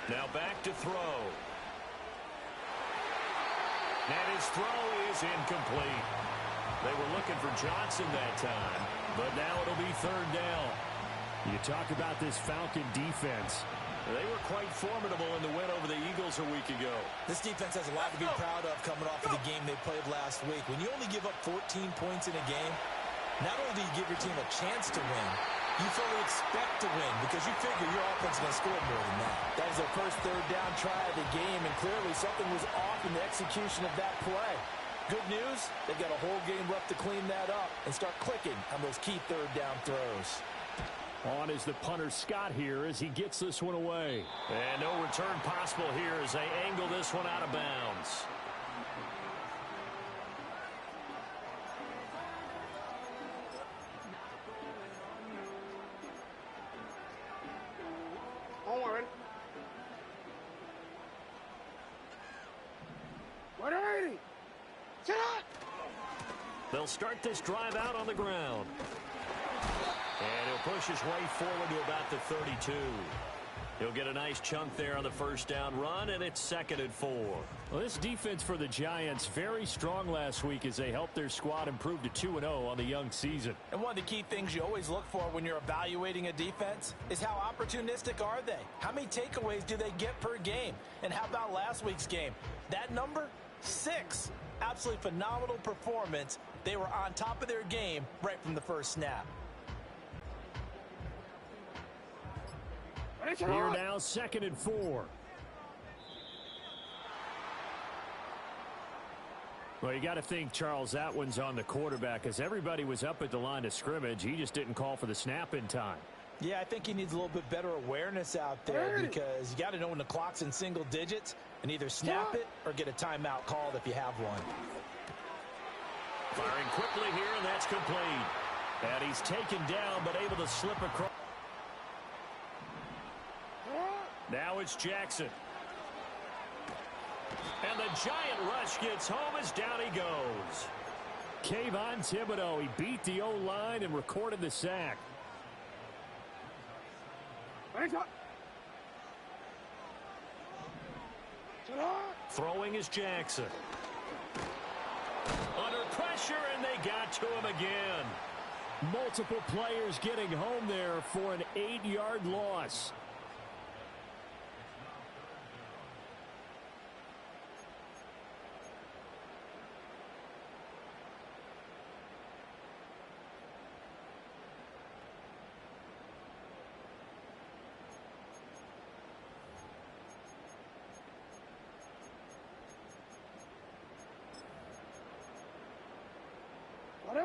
Now back to throw. And his throw is incomplete. They were looking for Johnson that time, but now it'll be third down. You talk about this Falcon defense. They were quite formidable in the win over the Eagles a week ago. This defense has a lot to be proud of coming off of the game they played last week. When you only give up 14 points in a game, not only do you give your team a chance to win, you fully expect to win because you figure your offense is going to score more than that. That was their first third down try of the game, and clearly something was off in the execution of that play. Good news, they've got a whole game left to clean that up and start clicking on those key third down throws. On is the punter Scott here as he gets this one away. And no return possible here as they angle this one out of bounds. They'll start this drive out on the ground. And he'll push his way forward to about the 32. He'll get a nice chunk there on the first down run, and it's 2nd and 4. Well, this defense for the Giants, very strong last week as they helped their squad improve to 2-0 on the young season. And one of the key things you always look for when you're evaluating a defense is how opportunistic are they? How many takeaways do they get per game? And how about last week's game? That number? 6. Absolutely phenomenal performance. They were on top of their game right from the first snap. Here now, 2nd and 4. Well, you got to think, Charles, that one's on the quarterback as everybody was up at the line of scrimmage. He just didn't call for the snap in time. Yeah, I think he needs a little bit better awareness out there because you got to know when the clock's in single digits and either snap it or get a timeout called if you have one. Firing quickly here, and that's complete. And he's taken down but able to slip across. Now it's Jackson. And the giant rush gets home as down he goes. Kayvon Thibodeau, he beat the O-line and recorded the sack. Throwing is Jackson. Under pressure, and they got to him again. Multiple players getting home there for an 8-yard loss.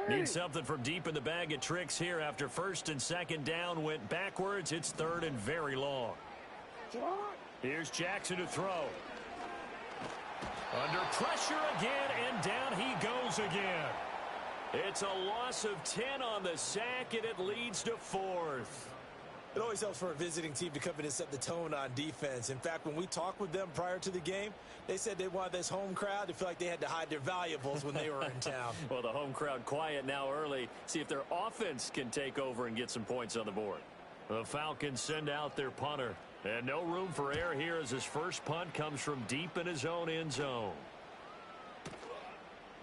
Need something from deep in the bag of tricks here after 1st and 2nd down went backwards. It's 3rd and very long. Here's Jackson to throw. Under pressure again, and down he goes again. It's a loss of 10 on the sack, and it leads to 4th. It always helps for a visiting team to come in and set the tone on defense. In fact, when we talked with them prior to the game, they said they wanted this home crowd to feel like they had to hide their valuables when they were in town. Well, the home crowd quiet now early. See if their offense can take over and get some points on the board. The Falcons send out their punter. And no room for error here as his first punt comes from deep in his own end zone.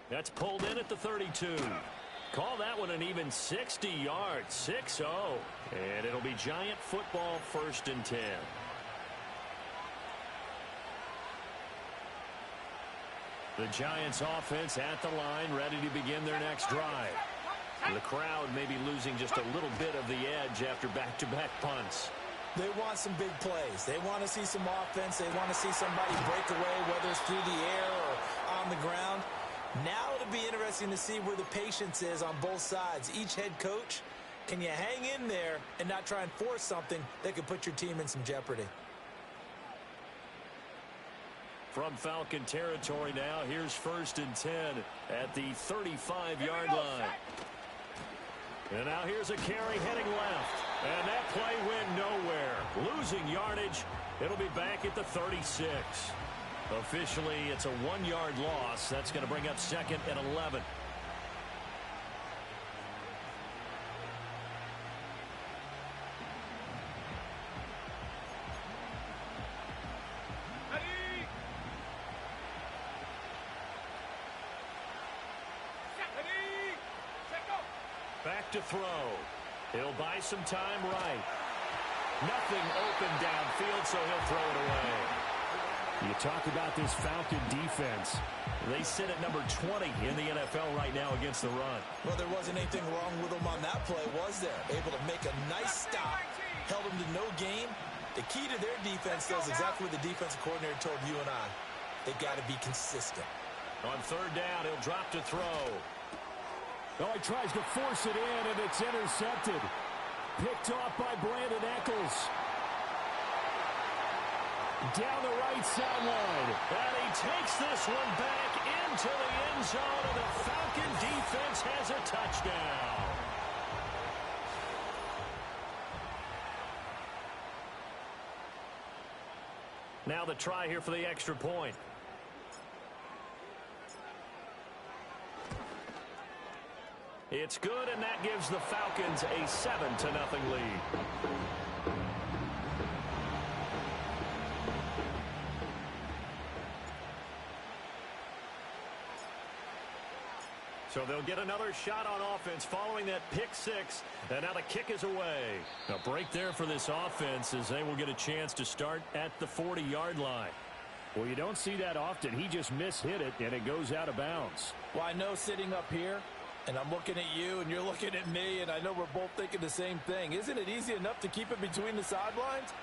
That's pulled in at the 32. Call that one an even 60 yards, 6-0. And it'll be Giant football 1st and 10. The Giants offense at the line, ready to begin their next drive. The crowd may be losing just a little bit of the edge after back-to-back punts. They want some big plays. They want to see some offense. They want to see somebody break away, whether it's through the air or on the ground. Now it'll be interesting to see where the patience is on both sides. Each head coach, can you hang in there and not try and force something that could put your team in some jeopardy? From Falcon territory now, here's 1st and 10 at the 35-yard line. And now here's a carry heading left. And that play went nowhere. Losing yardage. It'll be back at the 36. Officially, it's a 1-yard loss. That's going to bring up 2nd and 11. back to throw. He'll buy some time right. Nothing open downfield, so he'll throw it away. You talk about this Falcon defense. They sit at number 20 in the NFL right now against the run. Well, there wasn't anything wrong with them on that play, was there? Able to make a nice stop, held them to no gain. The key to their defense does exactly what the defensive coordinator told you and I. They got to be consistent. On third down, he'll drop to throw. Oh, he tries to force it in, and it's intercepted. Picked off by Brandon Eccles. Down the right sideline. And he takes this one back into the end zone, and the Falcon defense has a touchdown. Now the try here for the extra point. It's good, and that gives the Falcons a 7-0 lead. So they'll get another shot on offense following that pick six, and now the kick is away. A break there for this offense as they will get a chance to start at the 40-yard line. Well, you don't see that often. He just mishit it, and it goes out of bounds. Well, I know sitting up here, and I'm looking at you, and you're looking at me, and I know we're both thinking the same thing. Isn't it easy enough to keep it between the sidelines?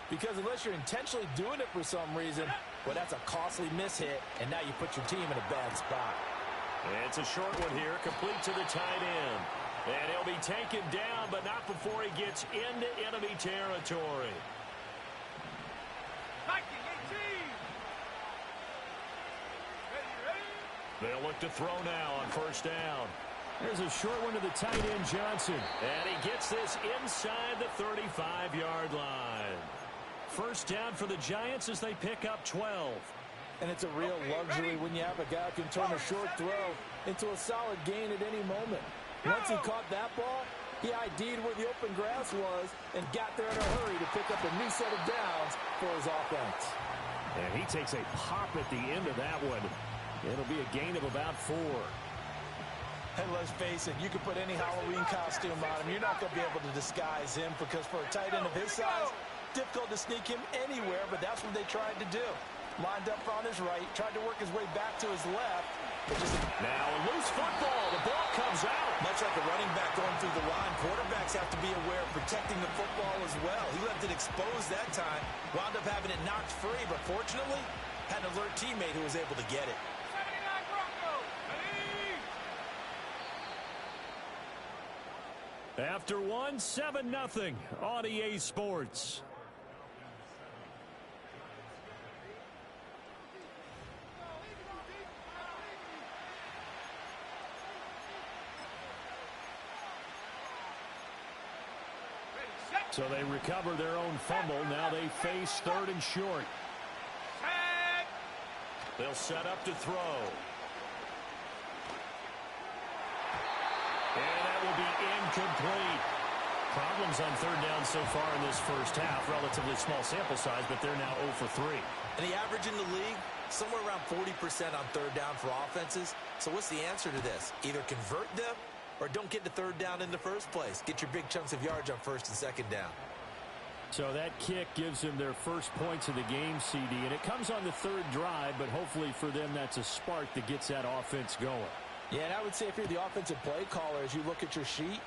Because unless you're intentionally doing it for some reason, well, that's a costly mishit, and now you put your team in a bad spot. It's a short one here, complete to the tight end. And he'll be taken down, but not before he gets into enemy territory. They'll look to throw now on first down. There's a short one to the tight end, Johnson. And he gets this inside the 35-yard line. First down for the Giants as they pick up 12. And it's a real luxury when you have a guy who can turn a short throw into a solid gain at any moment. Once he caught that ball, he ID'd where the open grass was and got there in a hurry to pick up a new set of downs for his offense. And he takes a pop at the end of that one. It'll be a gain of about 4. And let's face it, you could put any Halloween costume on him. You're not going to be able to disguise him because for a tight end of his size, difficult to sneak him anywhere, but that's what they tried to do. Lined up on his right, tried to work his way back to his left. Now a loose football. The ball comes out. Much like a running back going through the line, quarterbacks have to be aware of protecting the football as well. He left it exposed that time, wound up having it knocked free, but fortunately, had an alert teammate who was able to get it. After one, 7-0 on EA Sports. So they recover their own fumble. Now they face third and short. They'll set up to throw. And that will be incomplete. Problems on third down so far in this first half. Relatively small sample size, but they're now 0 for 3. And the average in the league, somewhere around 40% on third down for offenses. So what's the answer to this? Either convert them or don't get to third down in the first place. Get your big chunks of yards on first and second down. So that kick gives them their first points of the game, CD, and it comes on the third drive, but hopefully for them that's a spark that gets that offense going. Yeah, and I would say if you're the offensive play caller, as you look at your sheet,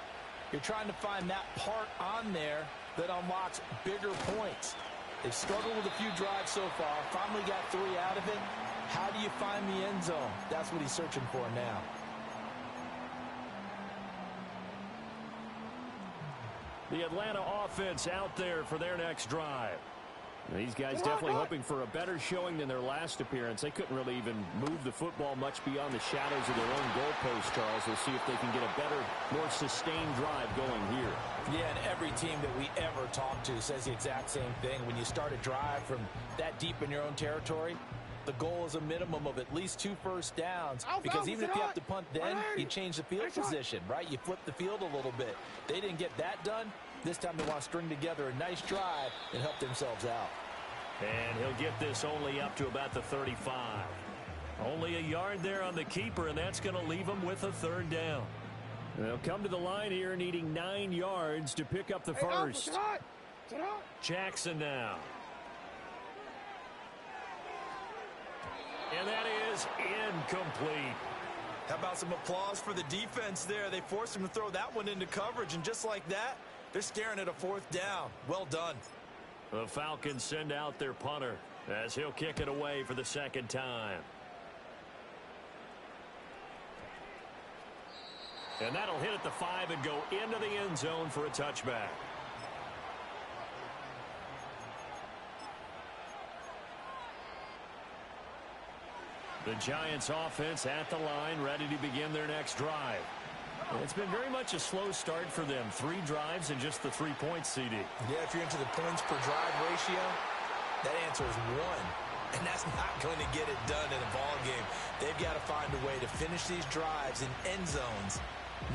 you're trying to find that part on there that unlocks bigger points. They've struggled with a few drives so far, finally got 3 out of it. How do you find the end zone? That's what he's searching for now. The Atlanta offense out there for their next drive. These guys definitely hoping for a better showing than their last appearance. They couldn't really even move the football much beyond the shadows of their own goalpost, Charles. We'll see if they can get a better, more sustained drive going here. Yeah, and every team that we ever talk to says the exact same thing. When you start a drive from that deep in your own territory, the goal is a minimum of at least 2 first downs, because even if you have to punt then, you change the field position, right? You flip the field a little bit. They didn't get that done. This time they want to string together a nice drive and help themselves out. And he'll get this only up to about the 35. Only a yard there on the keeper, and that's going to leave him with a third down. They'll come to the line here needing 9 yards to pick up the first. Jackson now. And that is incomplete. How about some applause for the defense there? They forced him to throw that one into coverage, and just like that, they're staring at a 4th down. Well done. The Falcons send out their punter as he'll kick it away for the 2nd time. And that'll hit at the 5 and go into the end zone for a touchback. The Giants offense at the line, ready to begin their next drive. It's been very much a slow start for them. 3 drives and just the 3 points, CD. Yeah, if you're into the points per drive ratio, that answer is 1. And that's not going to get it done in a ball game. They've got to find a way to finish these drives in end zones,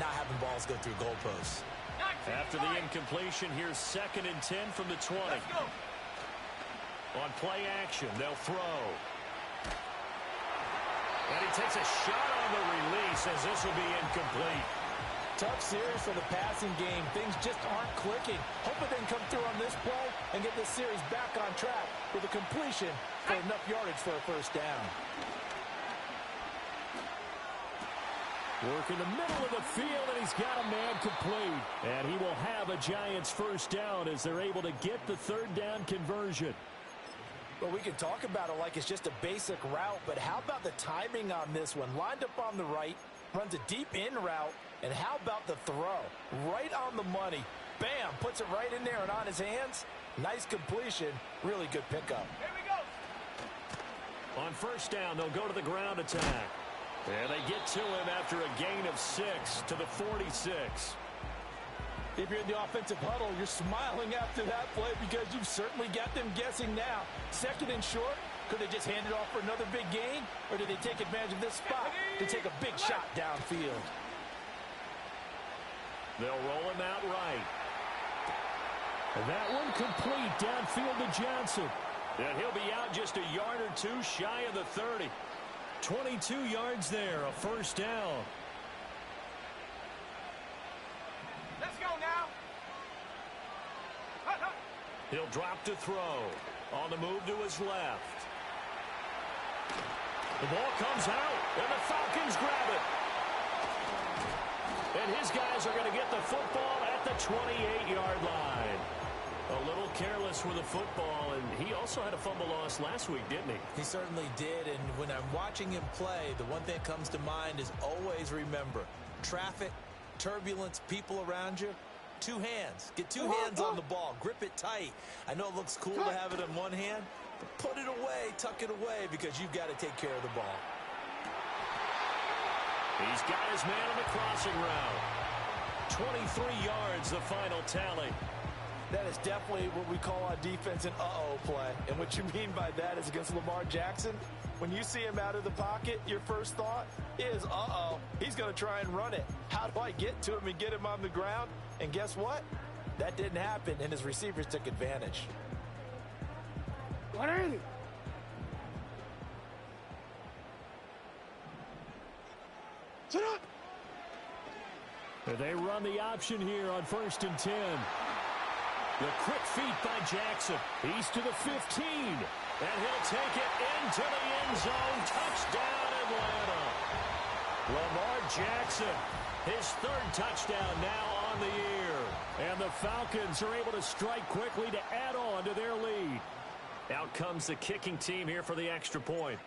not having balls go through goalposts. After the incompletion, here's 2nd and 10 from the 20. On play action, they'll throw. And he takes a shot on the release as this will be incomplete. Tough series for the passing game. Things just aren't clicking. Hoping they can come through on this play and get this series back on track with a completion for enough yardage for a 1st down. Work in the middle of the field, and he's got a man complete. And he will have a Giants 1st down as they're able to get the 3rd down conversion. Well, we can talk about it like it's just a basic route, but how about the timing on this one? Lined up on the right, runs a deep in route, and how about the throw? Right on the money. Bam, puts it right in there and on his hands. Nice completion, really good pickup. Here we go. On 1st down, they'll go to the ground attack. And they get to him after a gain of 6 to the 46. If you're in the offensive huddle, you're smiling after that play because you've certainly got them guessing now. 2nd and short, could they just hand it off for another big gain? Or did they take advantage of this spot to take a big shot downfield? They'll roll him out right. And that one complete downfield to Johnson. And he'll be out just a yard or 2 shy of the 30. 22 yards there, a 1st down. Let's go now. He'll drop to throw. On the move to his left. The ball comes out, and the Falcons grab it. And his guys are going to get the football at the 28-yard line. A little careless with the football, and he also had a fumble loss last week, didn't he? He certainly did, and when I'm watching him play, the one thing that comes to mind is always remember, traffic, turbulence, people around you, 2 hands. Get 2 hands on the ball. Grip it tight. I know it looks cool to have it in one hand, but put it away, tuck it away, because you've got to take care of the ball. He's got his man on the crossing route. 23 yards, the final tally. That is definitely what we call on defense an uh-oh play. And what you mean by that is against Lamar Jackson, when you see him out of the pocket, your first thought is, uh-oh, he's going to try and run it. How do I get to him and get him on the ground? And guess what? That didn't happen, and his receivers took advantage. What is it? Sit up. They run the option here on 1st and 10. The quick feet by Jackson. He's to the 15. And he'll take it into the end zone. Touchdown, Atlanta. Lamar Jackson, his 3rd touchdown now on the year. And the Falcons are able to strike quickly to add on to their lead. Out comes the kicking team here for the extra point.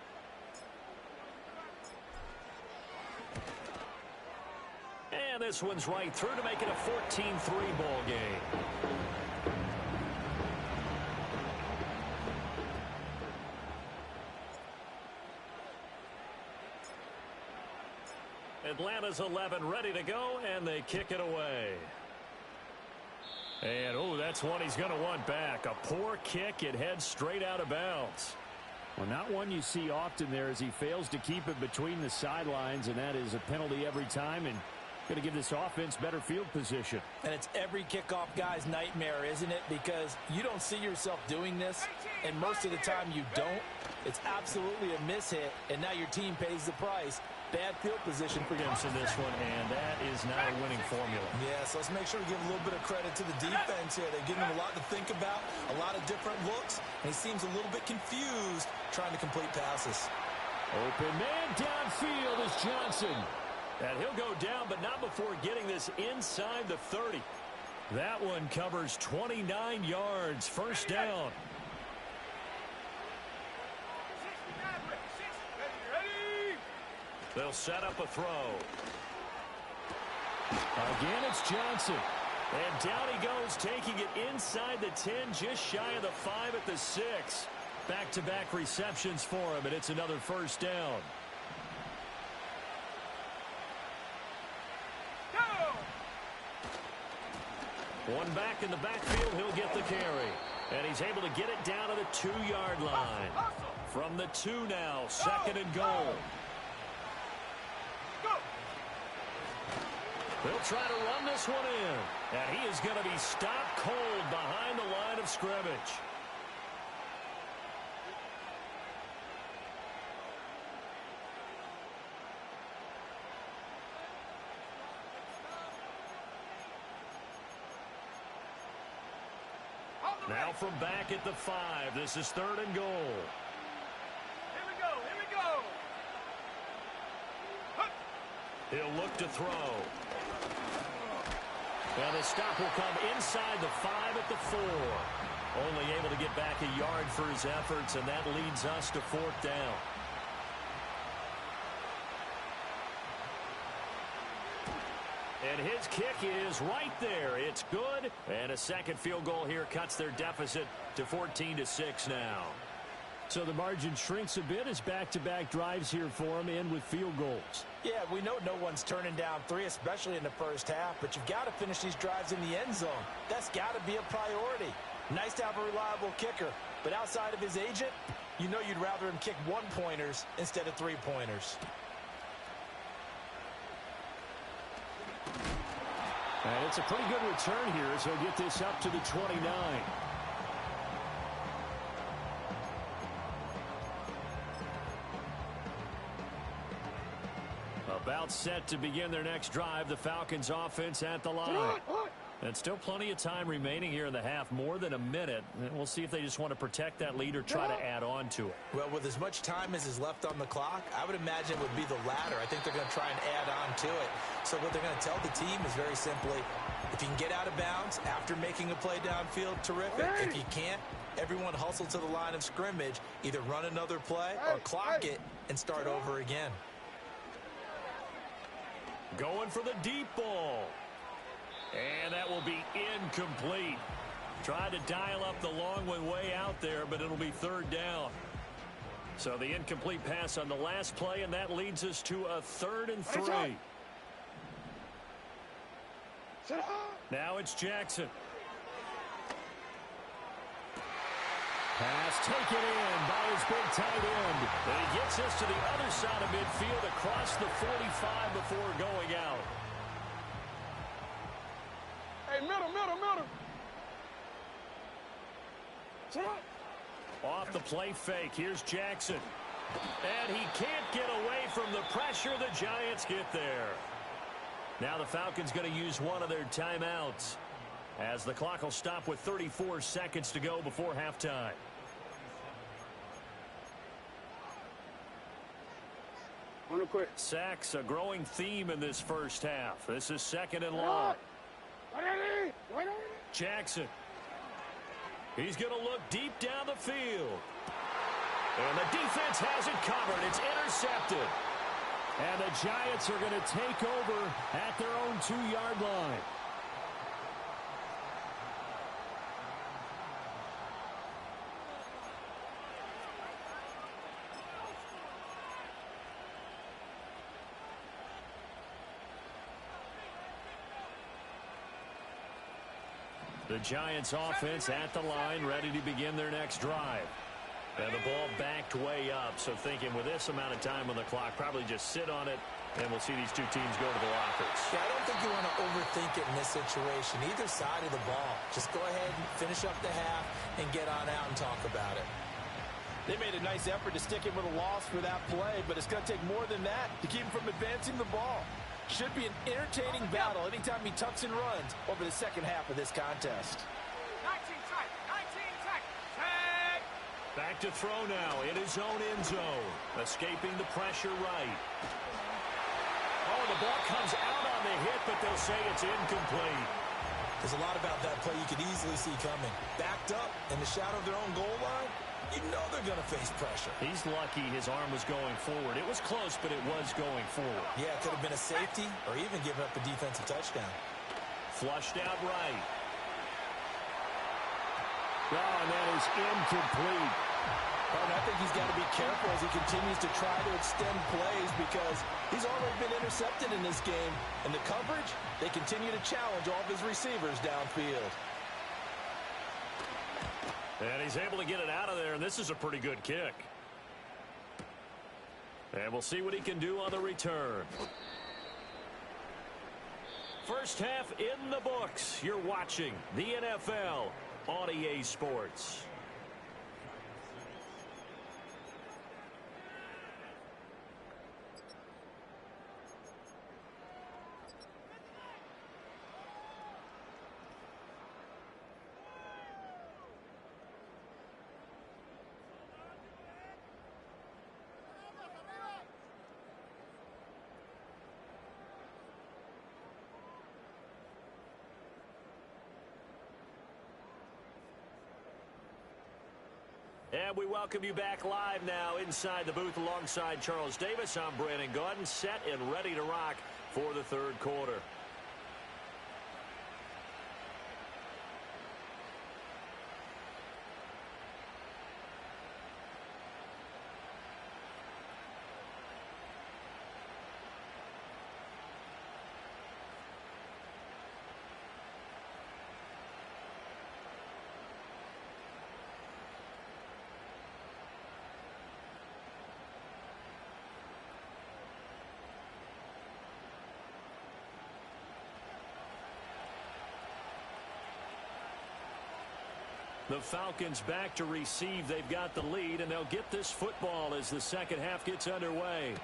And this one's right through to make it a 14-3 ball game. Atlanta's 11 ready to go, and they kick it away. And, oh, that's one he's going to want back. A poor kick. It heads straight out of bounds. Well, not one you see often there as he fails to keep it between the sidelines, and that is a penalty every time, and going to give this offense better field position. And it's every kickoff guy's nightmare, isn't it? Because you don't see yourself doing this, and most of the time you don't. It's absolutely a mishit, and now your team pays the price. Bad field position for Gibbs in this one, and that is not a winning formula. Yeah, so let's make sure we give a little bit of credit to the defense here. They're giving him a lot to think about, a lot of different looks, and he seems a little bit confused trying to complete passes. Open man downfield is Johnson. And he'll go down, but not before getting this inside the 30. That one covers 29 yards. First down. They'll set up a throw. Again, it's Johnson. And down he goes, taking it inside the 10, just shy of the 5 at the 6. Back-to-back receptions for him, and it's another first down. One back in the backfield, he'll get the carry. And he's able to get it down to the 2-yard line. From the 2 now, second and goal. They'll try to run this one in. And he is going to be stopped cold behind the line of scrimmage. Now from back at the 5. This is third and goal. Here we go, here we go. He'll look to throw. And the stop will come inside the 5 at the 4. Only able to get back a yard for his efforts, and that leads us to fourth down. And his kick is right there. It's good. And a second field goal here cuts their deficit to 14-6 now. So the margin shrinks a bit as back-to-back drives here for him, end with field goals. Yeah, we know no one's turning down 3, especially in the first half, but you've got to finish these drives in the end zone. That's got to be a priority. Nice to have a reliable kicker, but outside of his agent, you know you'd rather him kick 1-pointers instead of 3-pointers. And it's a pretty good return here as he'll get this up to the 29. About set to begin their next drive, the Falcons offense at the line. And still plenty of time remaining here in the half, more than a minute. And we'll see if they just want to protect that lead or try to add on to it. Well, with as much time as is left on the clock, I would imagine it would be the latter. I think they're going to try and add on to it. So what they're going to tell the team is very simply, if you can get out of bounds after making a play downfield, terrific. If you can't, everyone hustle to the line of scrimmage, either run another play or clock it and start over again. Going for the deep ball. And that will be incomplete. Tried to dial up the long one way out there, but it'll be third down. So the incomplete pass on the last play, and that leads us to a 3rd and 3. Now it's Jackson. Pass taken in by his big tight end. And he gets us to the other side of midfield across the 45 before going out. Hey, middle. Off the play fake, here's Jackson. And he can't get away from the pressure. The Giants get there. Now the Falcons going to use one of their timeouts, as the clock will stop with 34 seconds to go before halftime. Sacks, a growing theme in this first half. This is second and long. Jackson. He's going to look deep down the field. And the defense has it covered. It's intercepted. And the Giants are going to take over at their own 2-yard line. The Giants offense at the line, ready to begin their next drive. And the ball backed way up, so thinking with this amount of time on the clock, probably just sit on it, and we'll see these two teams go to the lockers. Yeah, I don't think you want to overthink it in this situation, either side of the ball. Just go ahead and finish up the half and get on out and talk about it. They made a nice effort to stick him with a loss for that play, but it's going to take more than that to keep him from advancing the ball. Should be an entertaining battle anytime he tucks and runs over the second half of this contest. 19 tight, 19 tight. Tag. Back to throw now in his own end zone. Escaping the pressure right. Oh, the ball comes out on the hit, but they'll say it's incomplete. There's a lot about that play you could easily see coming. Backed up in the shadow of their own goal line, you know they're going to face pressure. He's lucky his arm was going forward. It was close, but it was going forward. Yeah, it could have been a safety or even given up a defensive touchdown. Flushed out right. Oh, and that is incomplete. I think he's got to be careful as he continues to try to extend plays because he's already been intercepted in this game. And the coverage, they continue to challenge all of his receivers downfield. And he's able to get it out of there, and this is a pretty good kick. And we'll see what he can do on the return. First half in the books. You're watching the NFL on EA Sports. And we welcome you back live now inside the booth alongside Charles Davis. I'm Brandon Gaudin, set and ready to rock for the third quarter. The Falcons back to receive. They've got the lead, and they'll get this football as the second half gets underway.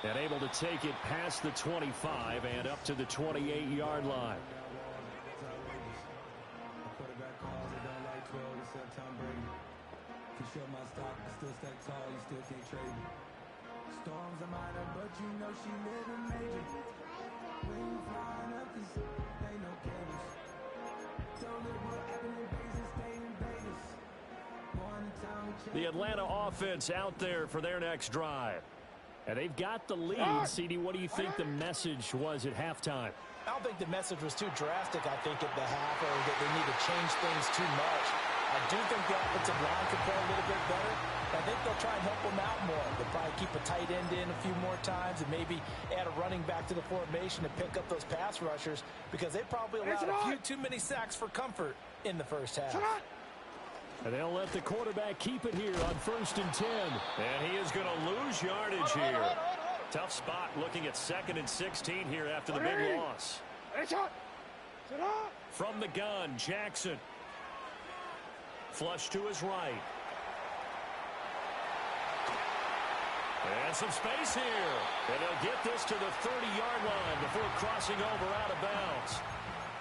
And able to take it past the 25 and up to the 28-yard line. Storms are minor, but you know she living major. When you flying up, this ain't no cables. Don't live what happened in Vegas, stay in Vegas. Born in town, The Atlanta offense out there for their next drive. And they've got the lead. CD, what do you think the message was at halftime? I don't think the message was too drastic, I think, at the half, or that they need to change things too much. I do think the offensive line could play a little bit better. I think they'll try and help them out more. They'll probably keep a tight end in a few more times and maybe add a running back to the formation to pick up those pass rushers because they probably allowed a few too many sacks for comfort in the first half. And they'll let the quarterback keep it here on 1st and 10. And he is going to lose yardage here. Tough spot looking at 2nd and 16 here after the big loss. From the gun, Jackson. Flush to his right. And some space here. And he'll get this to the 30-yard line before crossing over out of bounds.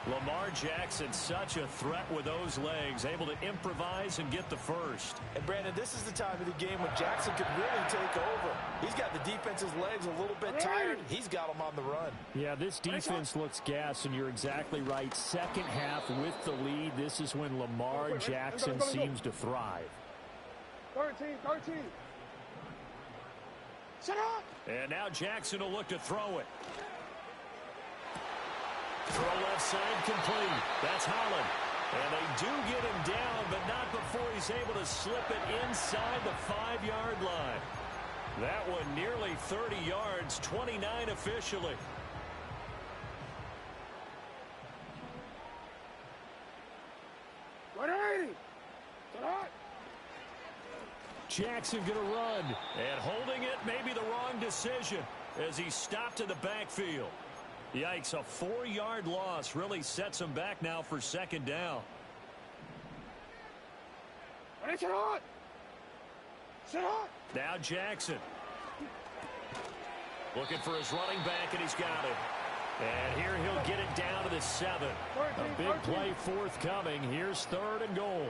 Lamar Jackson, such a threat with those legs, able to improvise and get the first. And, Brandon, this is the time of the game when Jackson could really take over. He's got the defense's legs a little bit tired. He's got them on the run. Yeah, this defense looks gassed, and you're exactly right. Second half with the lead, this is when Lamar Jackson seems to thrive. 13. Shut up! And now Jackson will look to throw it. Throw left side complete. That's Holland. And they do get him down, but not before he's able to slip it inside the 5-yard line. That one nearly 30 yards, 29 officially. Jackson going to run. And holding it may be the wrong decision as he stopped in the backfield. Yikes, a 4-yard loss really sets them back now for second down. Now Jackson. Looking for his running back, and he's got it. And here he'll get it down to the 7. A big play forthcoming. Here's 3rd and goal.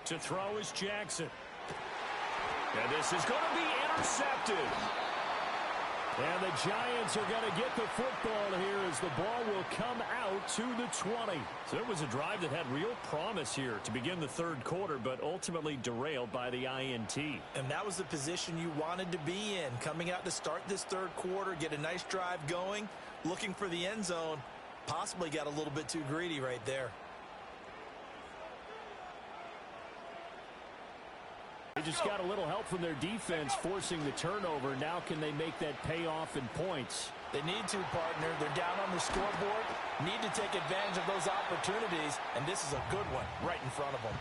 To throw is Jackson. And this is going to be intercepted. And the Giants are going to get the football here as the ball will come out to the 20. So it was a drive that had real promise here to begin the 3rd quarter, but ultimately derailed by the INT. And that was the position you wanted to be in. Coming out to start this 3rd quarter, get a nice drive going, looking for the end zone. Possibly got a little bit too greedy right there. They just got a little help from their defense forcing the turnover. Now can they make that pay off in points? They need to, partner. They're down on the scoreboard. Need to take advantage of those opportunities, and this is a good one right in front of them.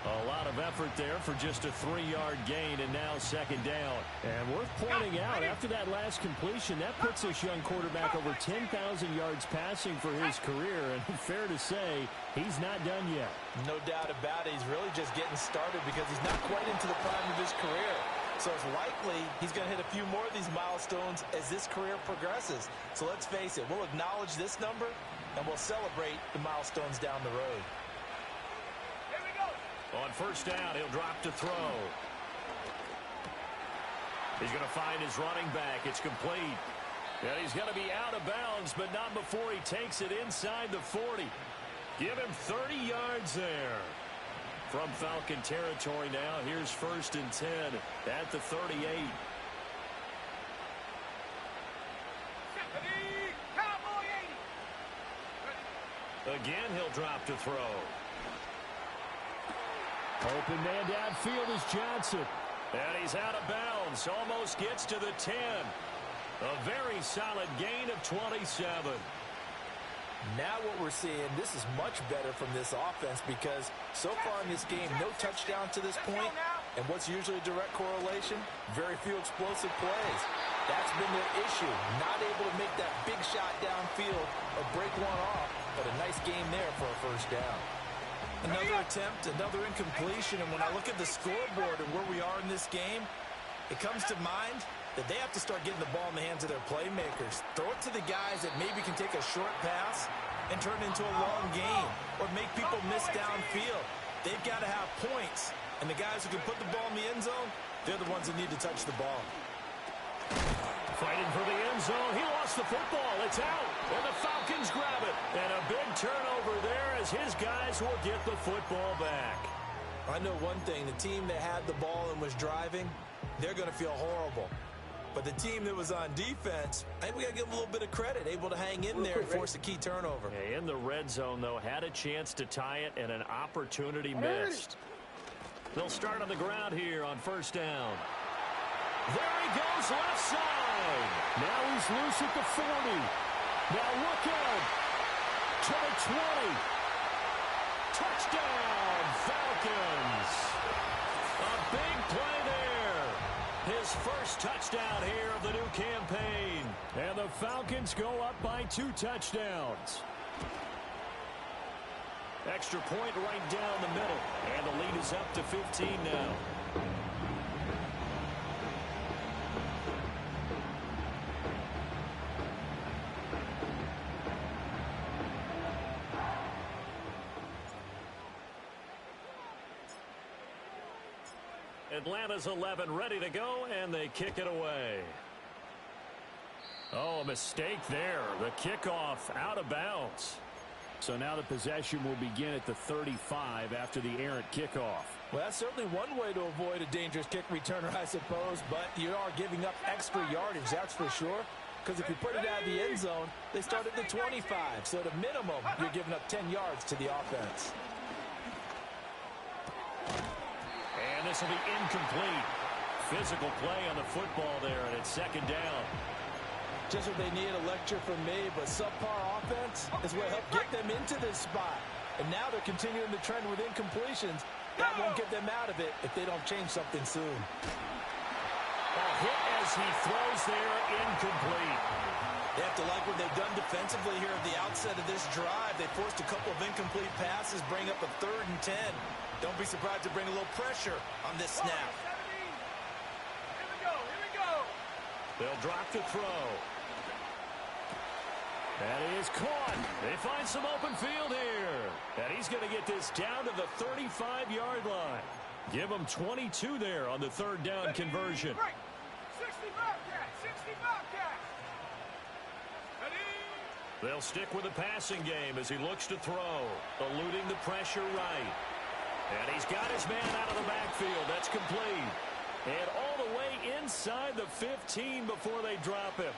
A lot of effort there for just a 3-yard gain, and now second down. And worth pointing out, after that last completion, that puts this young quarterback over 10,000 yards passing for his career. And fair to say, he's not done yet. No doubt about it. He's really just getting started because he's not quite into the prime of his career. So it's likely he's going to hit a few more of these milestones as this career progresses. So let's face it, we'll acknowledge this number, and we'll celebrate the milestones down the road. On first down, he'll drop to throw. He's going to find his running back. It's complete. And he's going to be out of bounds, but not before he takes it inside the 40. Give him 30 yards there. From Falcon territory now, here's 1st and 10 at the 38. Again, he'll drop to throw. Open man downfield is Johnson. And he's out of bounds. Almost gets to the 10. A very solid gain of 27. Now what we're seeing, this is much better from this offense because so far in this game, no touchdown to this point. And what's usually a direct correlation? Very few explosive plays. That's been their issue. Not able to make that big shot downfield or break one off. But a nice game there for a first down. Another attempt, another incompletion, and when I look at the scoreboard and where we are in this game, it comes to mind that they have to start getting the ball in the hands of their playmakers. Throw it to the guys that maybe can take a short pass and turn it into a long game or make people miss downfield. They've got to have points, and the guys who can put the ball in the end zone, they're the ones that need to touch the ball. Fighting for the end zone. He lost the football. It's out. And the Falcons grab it. And a big turnover there as his guys will get the football back. I know one thing. The team that had the ball and was driving, they're going to feel horrible. But the team that was on defense, I think we got to give them a little bit of credit, able to hang in there and force a key turnover. Yeah, in the red zone, though, had a chance to tie it and an opportunity missed. They'll start on the ground here on first down. There he goes, left side. Now he's loose at the 40. Now look out. To the 20. Touchdown, Falcons. A big play there. His first touchdown here of the new campaign. And the Falcons go up by 2 touchdowns. Extra point right down the middle. And the lead is up to 15 now. Atlanta's 11 ready to go, and they kick it away. Oh, a mistake there. The kickoff out of bounds. So now the possession will begin at the 35 after the errant kickoff. Well, that's certainly one way to avoid a dangerous kick returner, I suppose, but you are giving up extra yardage, that's for sure. Because if you put it out of the end zone, they start at the 25. So at a minimum, you're giving up 10 yards to the offense. And this will be incomplete. Physical play on the football there, and it's second down. Just what they need, a lecture from me, but subpar offense is what helped get them into this spot. And now they're continuing the trend with incompletions. That won't get them out of it if they don't change something soon. A hit as he throws there, incomplete. They have to like what they've done defensively here at the outset of this drive. They forced a couple of incomplete passes, bring up a 3rd and 10. Don't be surprised to bring a little pressure on this snap. Here we go. They'll drop the throw. That is caught. They find some open field here. And he's going to get this down to the 35-yard line. Give them 22 there on the 3rd down conversion. 60 Bobcats. They'll stick with the passing game as he looks to throw, eluding the pressure right. And he's got his man out of the backfield. That's complete. And all the way inside the 15 before they drop him.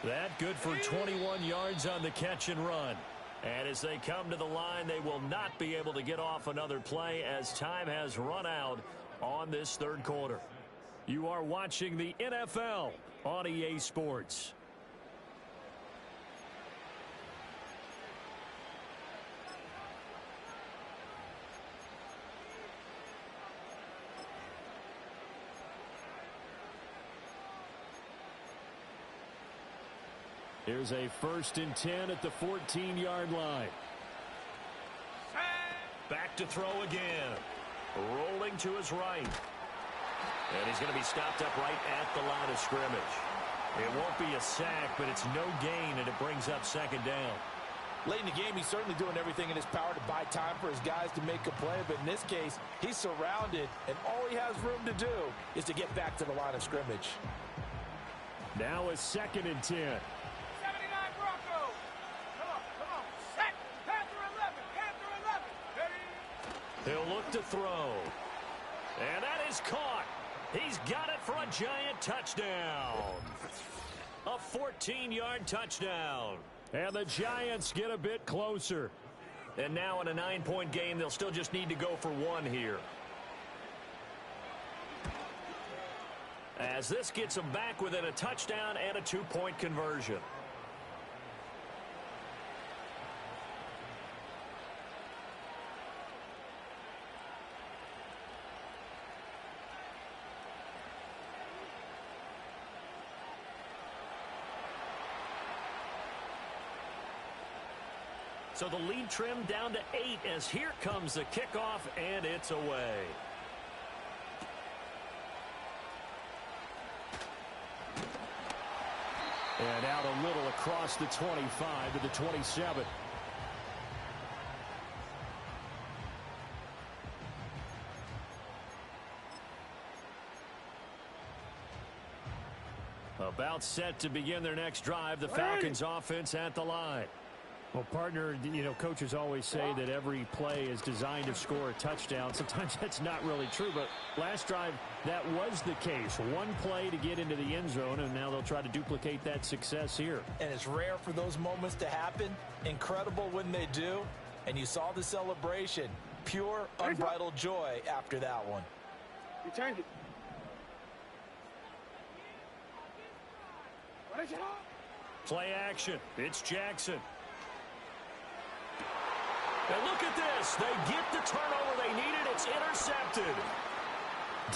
That good for 21 yards on the catch and run. And as they come to the line, they will not be able to get off another play as time has run out on this 3rd quarter. You are watching the NFL on EA Sports. Here's a 1st and 10 at the 14-yard line. Back to throw again. Rolling to his right. And he's going to be stopped up right at the line of scrimmage. It won't be a sack, but it's no gain, and it brings up 2nd down. Late in the game, he's certainly doing everything in his power to buy time for his guys to make a play. But in this case, he's surrounded, and all he has room to do is to get back to the line of scrimmage. Now a 2nd and 10. 79 Broncos. Come on. Set. Panther 11. He'll look to throw. And that is caught. He's got it for a giant touchdown. A 14-yard touchdown. And the Giants get a bit closer. And now in a 9-point game, they'll still just need to go for 1 here. As this gets them back within a touchdown and a 2-point conversion. So the lead trimmed down to 8 as here comes the kickoff, and it's away. And out a little across the 25 to the 27. About set to begin their next drive. The Falcons offense at the line. Well, partner, coaches always say that every play is designed to score a touchdown. Sometimes that's not really true, but last drive, that was the case. One play to get into the end zone, and now they'll try to duplicate that success here. And it's rare for those moments to happen. Incredible when they do. And you saw the celebration. Pure, unbridled joy after that one. You turned it. Play action. It's Jackson. And look at this. They get the turnover they needed. It's intercepted.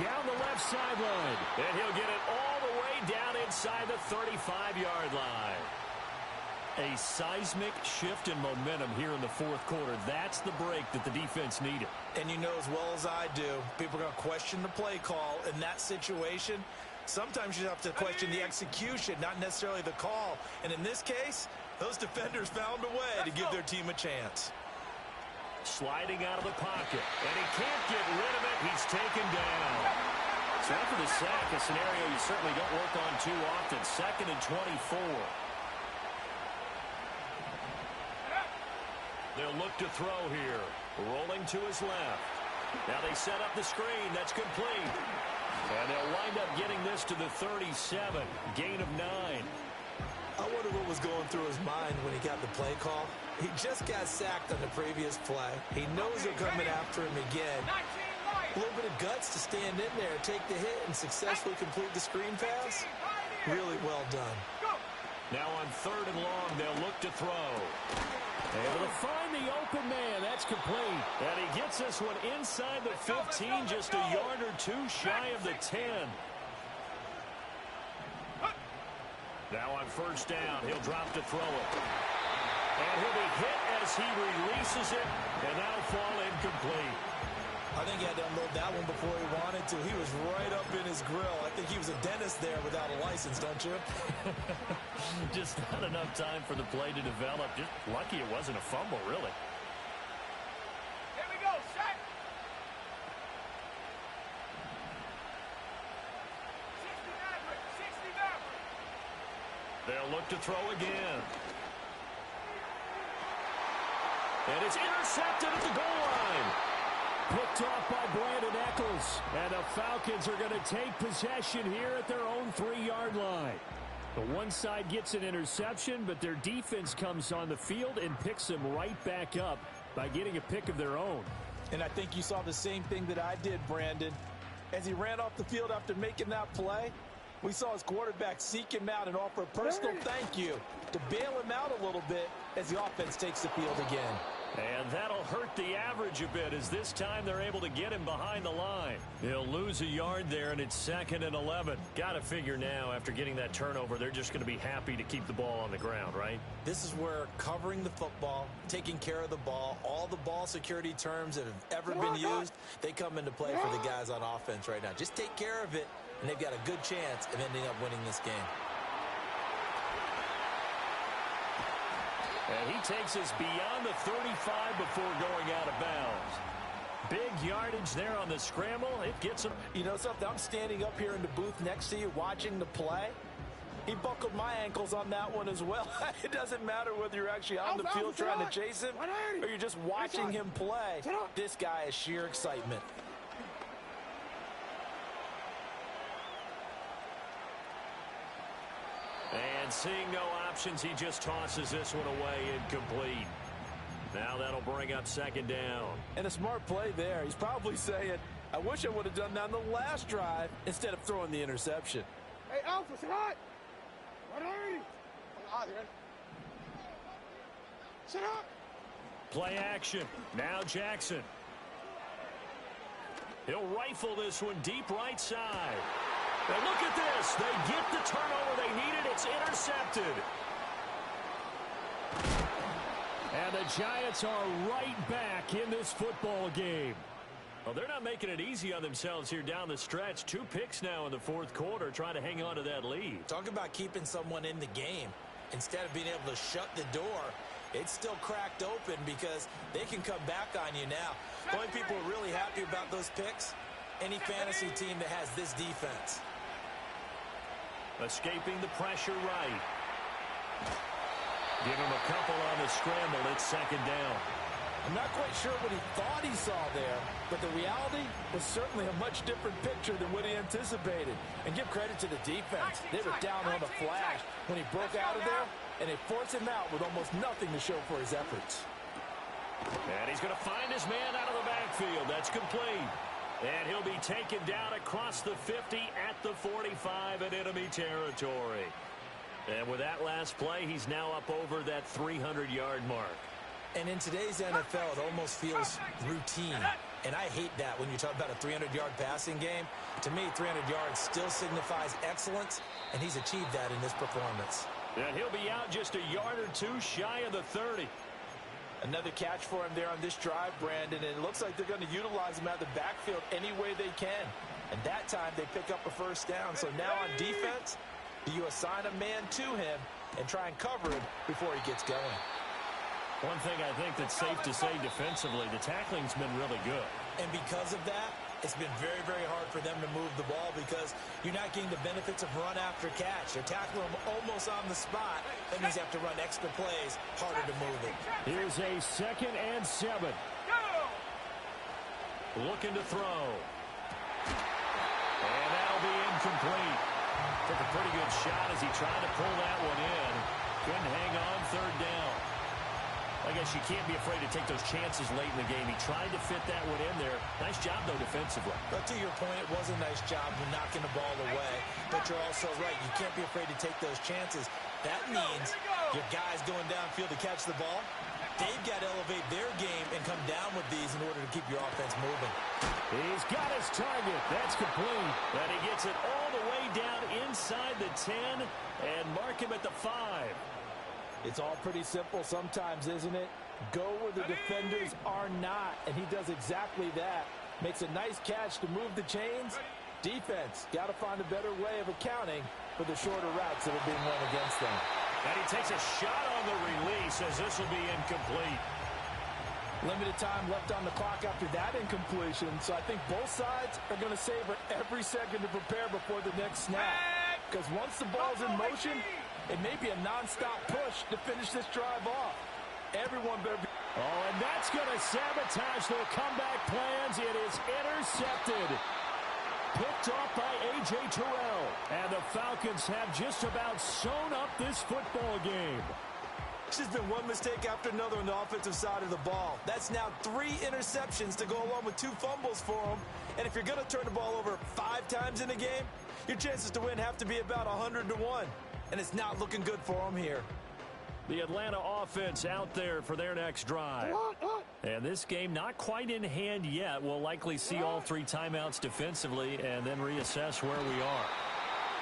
Down the left sideline. And he'll get it all the way down inside the 35-yard line. A seismic shift in momentum here in the 4th quarter. That's the break that the defense needed. And you know as well as I do, people are going to question the play call in that situation. Sometimes you have to question the execution, not necessarily the call. And in this case, those defenders found a way to give their team a chance. Sliding out of the pocket, and he can't get rid of it. He's taken down. So after the sack, a scenario you certainly don't work on too often. 2nd and 24. They'll look to throw here. Rolling to his left. Now they set up the screen. That's complete. And they'll wind up getting this to the 37. Gain of 9. I wonder what was going through his mind when he got the play call. He just got sacked on the previous play. He knows they're coming after him again. A little bit of guts to stand in there, take the hit, and successfully complete the screen pass. Really well done. Now on 3rd and long, they'll look to throw. Able to find the open man. That's complete. And he gets this one inside the 15, just a yard or 2 shy of the 10. Now on first down, he'll drop to throw it. And he'll be hit as he releases it, and that'll fall incomplete. I think he had to unload that one before he wanted to. He was right up in his grill. I think he was a dentist there without a license, don't you? Just not enough time for the play to develop. Just lucky it wasn't a fumble, really. Here we go, set. 69. They'll look to throw again. And it's intercepted at the goal line. Picked off by Brandon Eccles. And the Falcons are going to take possession here at their own 3-yard line. The one side gets an interception, but their defense comes on the field and picks them right back up by getting a pick of their own. And I think you saw the same thing that I did, Brandon. As he ran off the field after making that play, we saw his quarterback seek him out and offer a personal thank you to bail him out a little bit as the offense takes the field again. And that'll hurt the average a bit as this time they're able to get him behind the line. He'll lose a yard there, and it's 2nd and 11. Got to figure now, after getting that turnover, they're just going to be happy to keep the ball on the ground, right? This is where covering the football, taking care of the ball, all the ball security terms that have ever been used, they come into play for the guys on offense right now. Just take care of it, and they've got a good chance of ending up winning this game. And he takes us beyond the 35 before going out of bounds. Big yardage there on the scramble. It gets him. You know something? I'm standing up here in the booth next to you watching the play. He buckled my ankles on that one as well. It doesn't matter whether you're actually on the field trying to chase him or you're just watching him play. This guy is sheer excitement. And seeing no options, he just tosses this one away incomplete. Now that'll bring up 2nd down. And a smart play there. He's probably saying, I wish I would have done that on the last drive instead of throwing the interception. Hey, Alpha, sit hot. What are you? Sit up. Play action. Now Jackson. He'll rifle this one deep right side. And look at this. They get the turnover they needed. It's intercepted. And the Giants are right back in this football game. Well, they're not making it easy on themselves here down the stretch. 2 picks now in the 4th quarter, trying to hang on to that lead. Talk about keeping someone in the game. Instead of being able to shut the door, it's still cracked open because they can come back on you now. The only people who are really happy about those picks, any fantasy team that has this defense. Escaping the pressure right. Give him a couple on the scramble. It's 2nd down. I'm not quite sure what he thought he saw there, but the reality was certainly a much different picture than what he anticipated. And give credit to the defense. They were down on the flash when he broke out of there, and they forced him out with almost nothing to show for his efforts. And he's going to find his man out of the backfield. That's complete. And he'll be taken down across the 50 at the 45 at enemy territory. And with that last play, he's now up over that 300-yard mark. And in today's NFL, it almost feels routine. And I hate that when you talk about a 300-yard passing game. To me, 300 yards still signifies excellence, and he's achieved that in this performance. And he'll be out just a yard or two shy of the 30. Another catch for him there on this drive, Brandon, and it looks like they're going to utilize him out of the backfield any way they can. And that time they pick up a first down. So now on defense, do you assign a man to him and try and cover him before he gets going? One thing I think that's safe to say defensively, the tackling's been really good. And because of that, it's been very, very hard for them to move the ball because you're not getting the benefits of run after catch. They're tackling them almost on the spot. That means they have to run extra plays, harder to move it. Here's a 2nd and 7. Looking to throw. And that'll be incomplete. Took a pretty good shot as he tried to pull that one in. Couldn't hang on 3rd down. I guess you can't be afraid to take those chances late in the game. He tried to fit that one in there. Nice job, though, defensively. But to your point, it was a nice job of knocking the ball away. But you're also right. You can't be afraid to take those chances. That means your guys going downfield to catch the ball, they've got to elevate their game and come down with these in order to keep your offense moving. He's got his target. That's complete. And he gets it all the way down inside the 10 and mark him at the 5. It's all pretty simple sometimes, isn't it? Go where the defenders are not, and he does exactly that. Makes a nice catch to move the chains. Defense, got to find a better way of accounting for the shorter routes that are being run against them. And he takes a shot on the release as this will be incomplete. Limited time left on the clock after that incompletion, so I think both sides are going to savor every second to prepare before the next snap. Because once the ball's in motion, it may be a non-stop push to finish this drive off. Everyone better be... Oh, and that's going to sabotage their comeback plans. It is intercepted. Picked off by A.J. Terrell. And the Falcons have just about sewn up this football game. This has been one mistake after another on the offensive side of the ball. That's now 3 interceptions to go along with 2 fumbles for them. And if you're going to turn the ball over 5 times in a game, your chances to win have to be about 100 to 1. And it's not looking good for them here. The Atlanta offense out there for their next drive. And this game not quite in hand yet. We'll likely see all 3 timeouts defensively and then reassess where we are.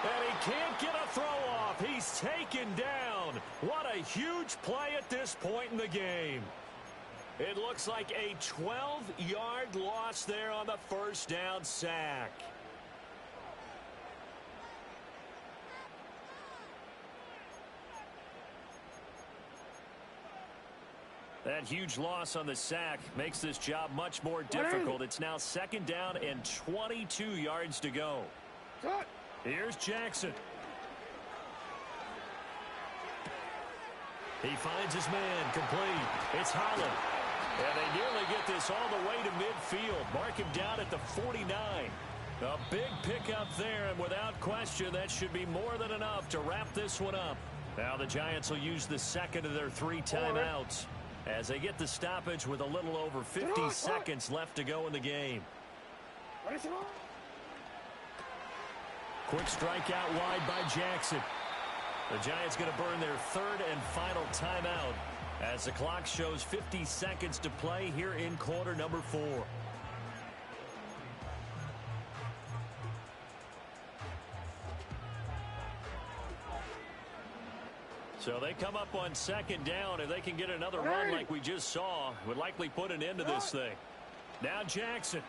And he can't get a throw off. He's taken down. What a huge play at this point in the game. It looks like a 12-yard loss there on the first down sack. That huge loss on the sack makes this job much more difficult. It's now 2nd down and 22 yards to go. Here's Jackson. He finds his man complete. It's Holland. And they nearly get this all the way to midfield. Mark him down at the 49. A big pickup there, and without question, that should be more than enough to wrap this one up. Now the Giants will use the second of their 3 timeouts as they get the stoppage with a little over 50 seconds left to go in the game. Quick strike out wide by Jackson. The Giants going to burn their 3rd and final timeout as the clock shows 50 seconds to play here in quarter number 4. So they come up on 2nd down. If they can get another run like we just saw, would likely put an end to this thing. Now Jackson.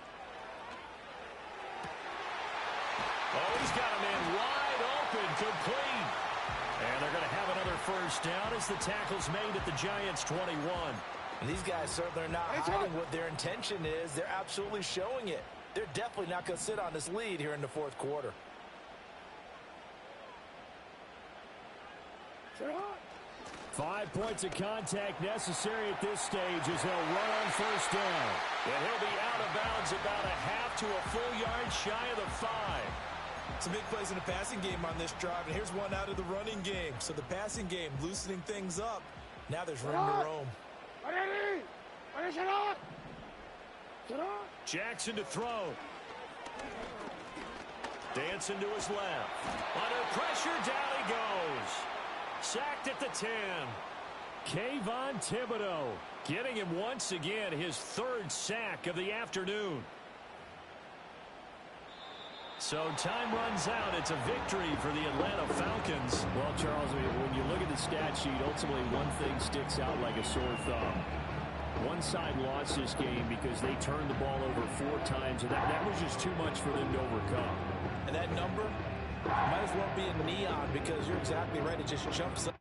Oh, he's got a man wide open, complete. And they're going to have another first down as the tackle's made at the Giants' 21. And these guys certainly are not hiding what their intention is. They're absolutely showing it. They're definitely not going to sit on this lead here in the 4th quarter. 5 points of contact necessary at this stage as they'll run on first down. And he'll be out of bounds about a half to a full yard shy of the 5. Some big plays in the passing game on this drive, and here's one out of the running game. So the passing game loosening things up. Now there's room to roam. Jackson to throw. Dancing to his left. Under pressure, down he goes. Sacked at the 10. Kayvon Thibodeau getting him once again his 3rd sack of the afternoon. So time runs out. It's a victory for the Atlanta Falcons. Well, Charles, when you look at the stat sheet, ultimately one thing sticks out like a sore thumb. One side lost this game because they turned the ball over 4 times, and that was just too much for them to overcome. And that number might as well be in neon because you're exactly right. It just jumps up.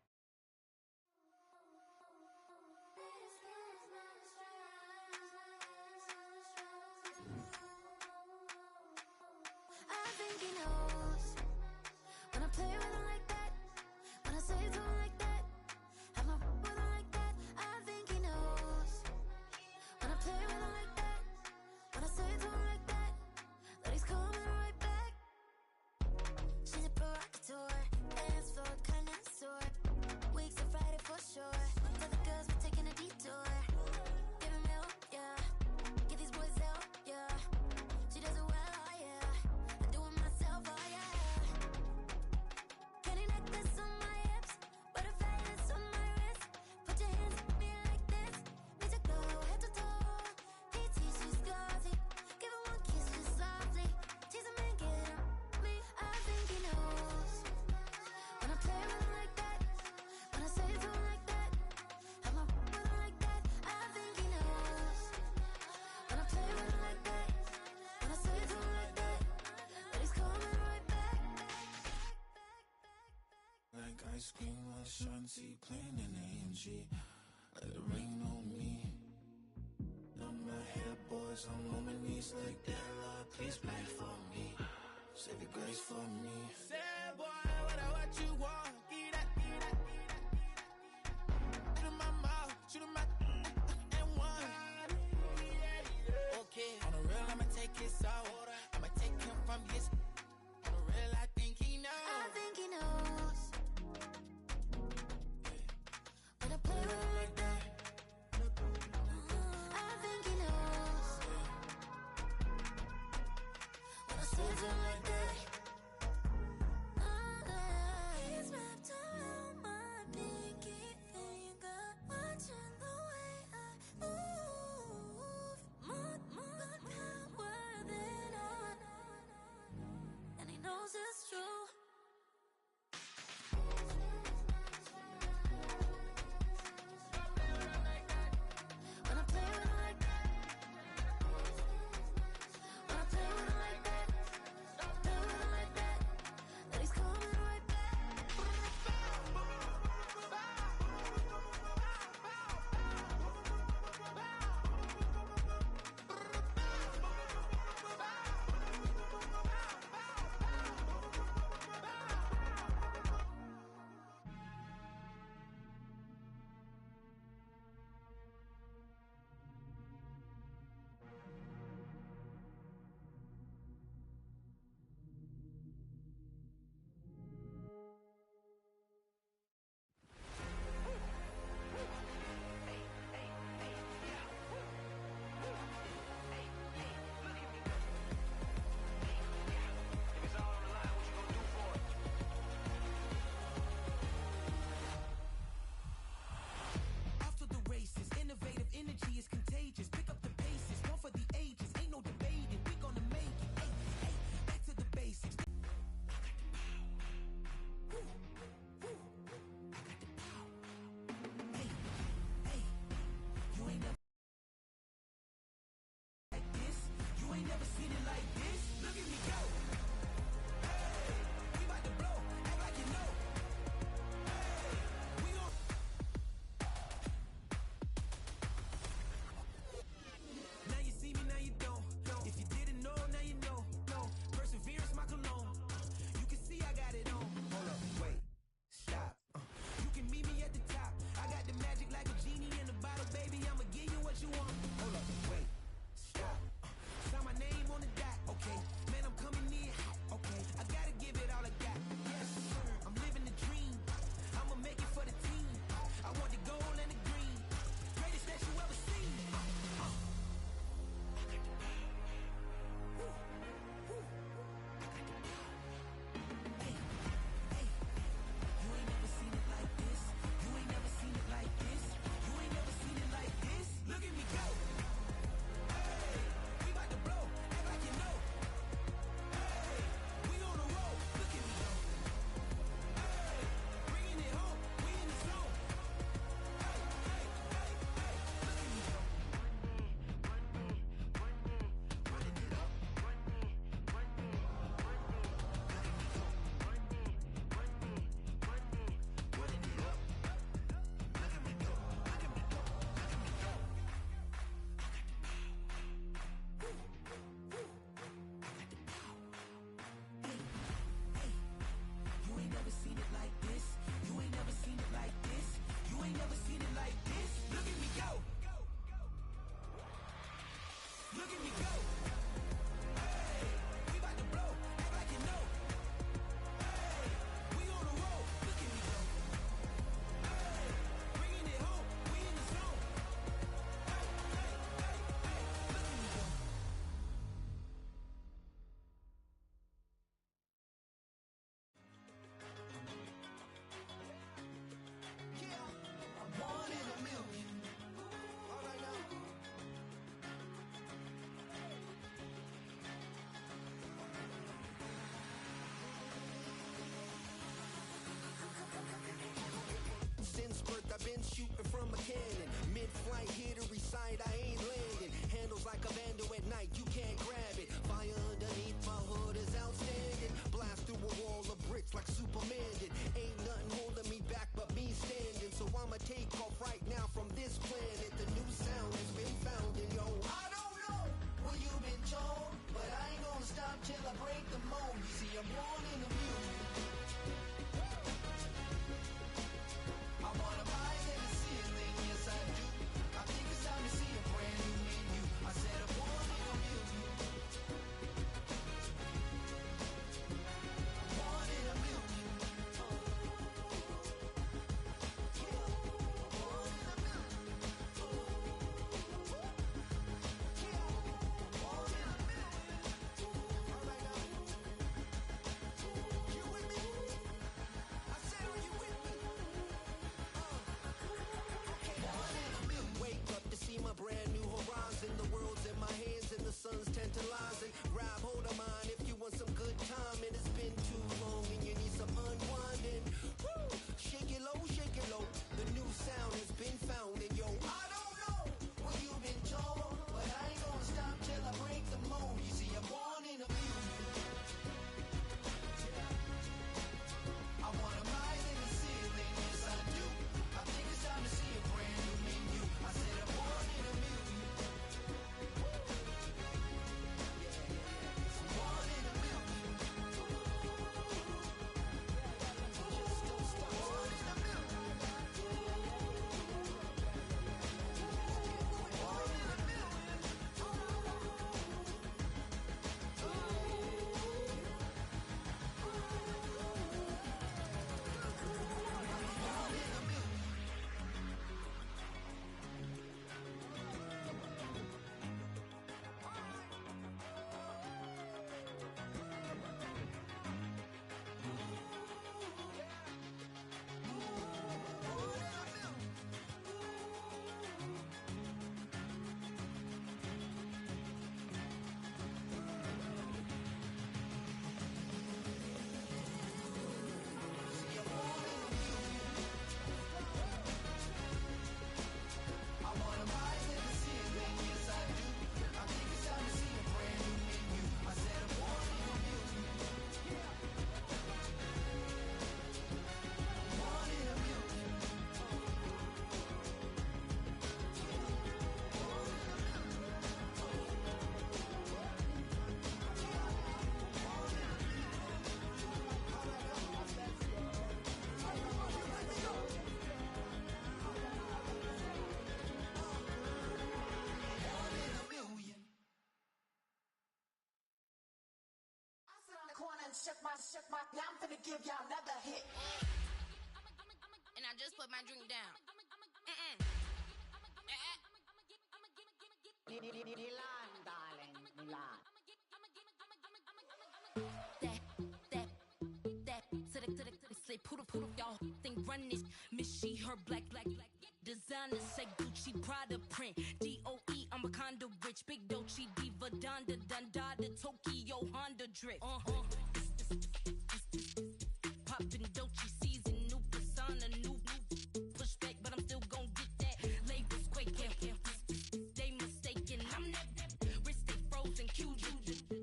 energy, let it rain on me. On my head, boys, I'm on my knees like that. Lord, please pray for me. Save your grace for me. Say, boy, what you want? Get that, get that, get that. Shoot in my mouth, shoot in my and one. Okay, on the real, I'ma take his soul. I'ma take him from his. On the real, I think he knows. I think he knows. When I play with him like that, I think he knows. When I save him like that, he's wrapped around my pinky finger, watching the way I move. More power than on, and he knows it's true. When I play with him like that, when I play with him like that, play with him like that, then he's coming right back. Off to the races, innovative energy is contagious. Pick up the paces, one for the ages. Ain't no debating, we gonna make it. Hey, hey, back to the basics. I got the power. I got the power. Hey, hey, you ain't never like this. You ain't never seen it like this. Look at me go. Hey, we about to blow. Act like you know. Hey, we gon' Now you see me, now you don't. If you didn't know, now you know. Perseverance, my cologne. You can see I got it on. Hold up, wait, stop. You can meet me at the top. I got the magic like a genie in a bottle, baby. I'ma give you what you want. Hold up, wait, stop. Sign my name on the dot, okay. Man, I'm coming in hot, okay. I gotta give it all I got. Yes, sir. I'm living the dream. I'ma make it for the team. I want the gold and the green. Greatest that you ever seen. Hey, hey, you ain't never seen it like this. You ain't never seen it like this. You ain't never seen it like this. Look at me go. Hey, we about to blow. Act like you know. Hey, we on the roll. Look at me go. Hey, bringing it home. We in the zone. Hey, hey, hey, hey. Look at me go. Running it up. Running it up. Look at me go. Look at me go. Look at me go. Hey, hey, you ain't never seen it like this. You ain't never seen it like this. You ain't never seen it like this. Look at me go. Look at me go. Hey, we about to blow. Act like you know. Hey, we on the roll. Look at me go. Hey, bringing it home. We in the zone. Hey, hey, hey, hey. Look at me go. I'm one in a million. All right now. Since birth, I've been shooting from a cannon. Mid-flight, here to recite, I ain't landing. Handles like a vandal at night, you can't grab it. Fire underneath my hood is outstanding. Blast through a wall of bricks like Superman did. Ain't nothing holding me back but me standing. So I'ma take off done shook my, now I'm finna give y'all another hit. And I just put my drink down. Milan, darling, Milan. Say poodle, y'all think run this. Miss she, her black. Designer say Gucci, Prada print. DOE, I'm a condo rich. Big Dolce, Diva, Donda, Dundada, Tokyo, Honda drip. Poppin' Dolce season, new persona, new pushback, but I'm still gon' get that. Labels quaking, they mistaken. I'm that wrist stay frozen, QG.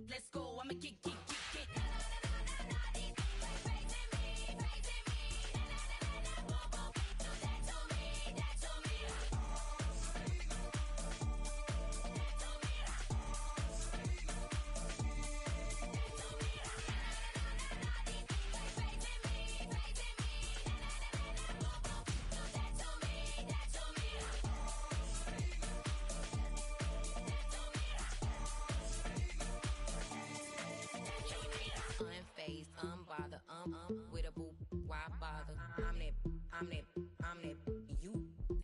Let's go, I'ma get. Unfazed, unbothered, with a boo, why bother? I'm that, you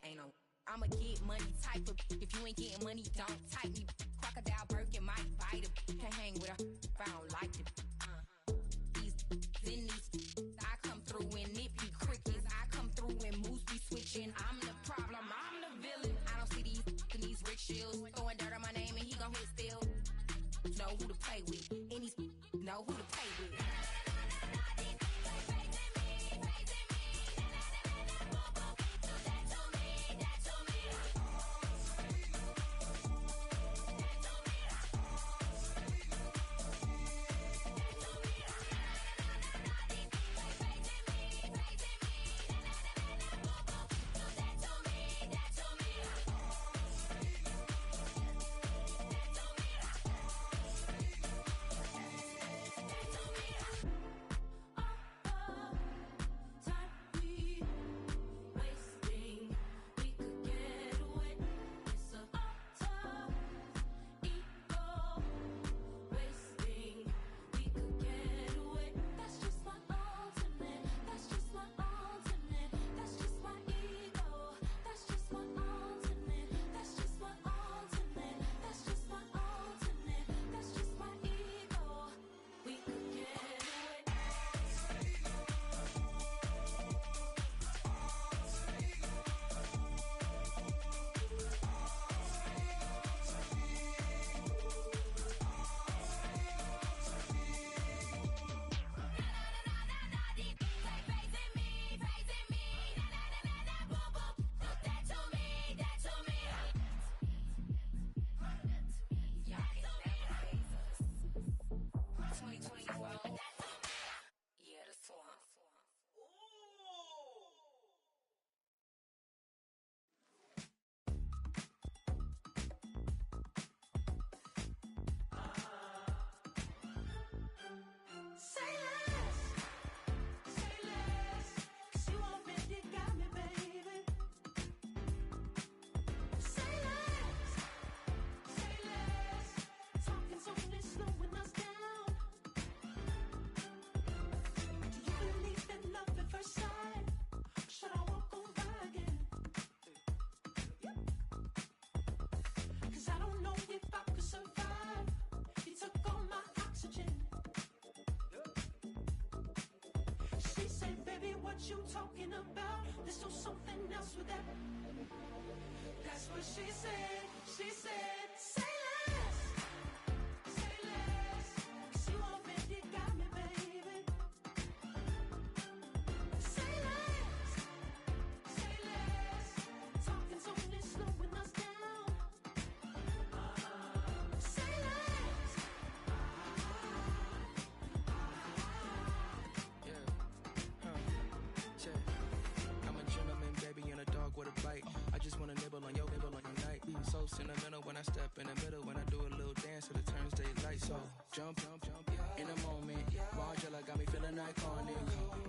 ain't no. I'ma get money type of. If you ain't getting money, don't type me. Crocodile Birkin might bite it. Can't hang with her if I don't like it. These I come through and nip you crickets. I come through and moves be switching. I'm the problem, I'm the villain. I don't see these rich shields throwing dirt on my name and he gon' hit still. Know who to play with, and he's know who to play with. You talking about? Let's do something else with that. That's what she said. She said, say less. Say less. 'Cause you already got me, baby. Say less. Say less. Talking so when it's slowing us down. Say less. I'm a gentleman, baby, and a dog with a bite. I just wanna nibble on your night. So sentimental when I step in the middle. When I do a little dance till it turns daylight. So jump, in a moment. Margella got me feeling iconic.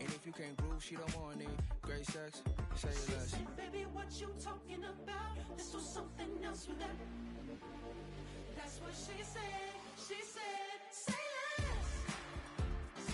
And if you can't groove, she don't want it. Great sex, say less. She said, baby, what you talking about? Let's do something else with that. That's what she said. She said, say less.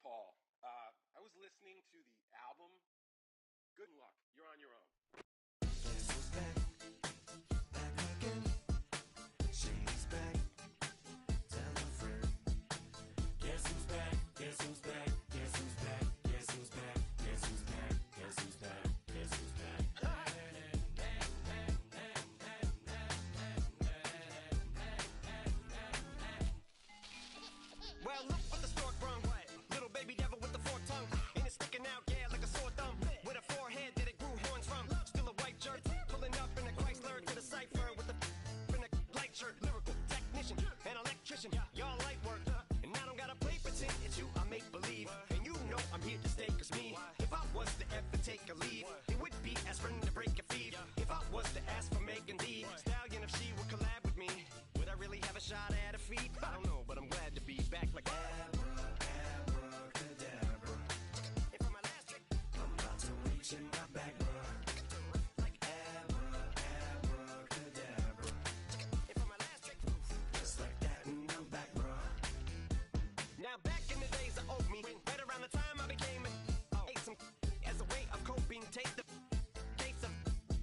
Paul. I was listening to the album. Good luck. You're on your own. Guess who's back? Back again. Shady's back. Tell a friend. Guess who's back? Guess who's back? Guess who's back? Guess who's back? Guess who's back? Guess who's back? Guess who's back? Well, look what the stork brung. Little baby devil with the forked tongue. And it's sticking out, yeah, like a sore thumb. With a forehead that it grew horns from. Still a white jerk. Pulling up in a Chrysler to the cipher with a in a light shirt. Lyrical technician, an electrician. Y'all light work. And I don't gotta play pretend. It's you, I make believe. And you know I'm here to stay, cause me, if I was to ever take a leave, it would be aspirin to break a fever. If I was to ask for Megan D Stallion, if she would collab with me, would I really have a shot at her feet? I don't know, but I'm glad to be back like Abracadabra. And for my last trick, I'm about to reach in my back, bruh. like Abracadabra. and for my last trick, Just like that, and I'm back, bruh. now back in the days of old me, right around the time I became ate some as a way of coping. Taste the case of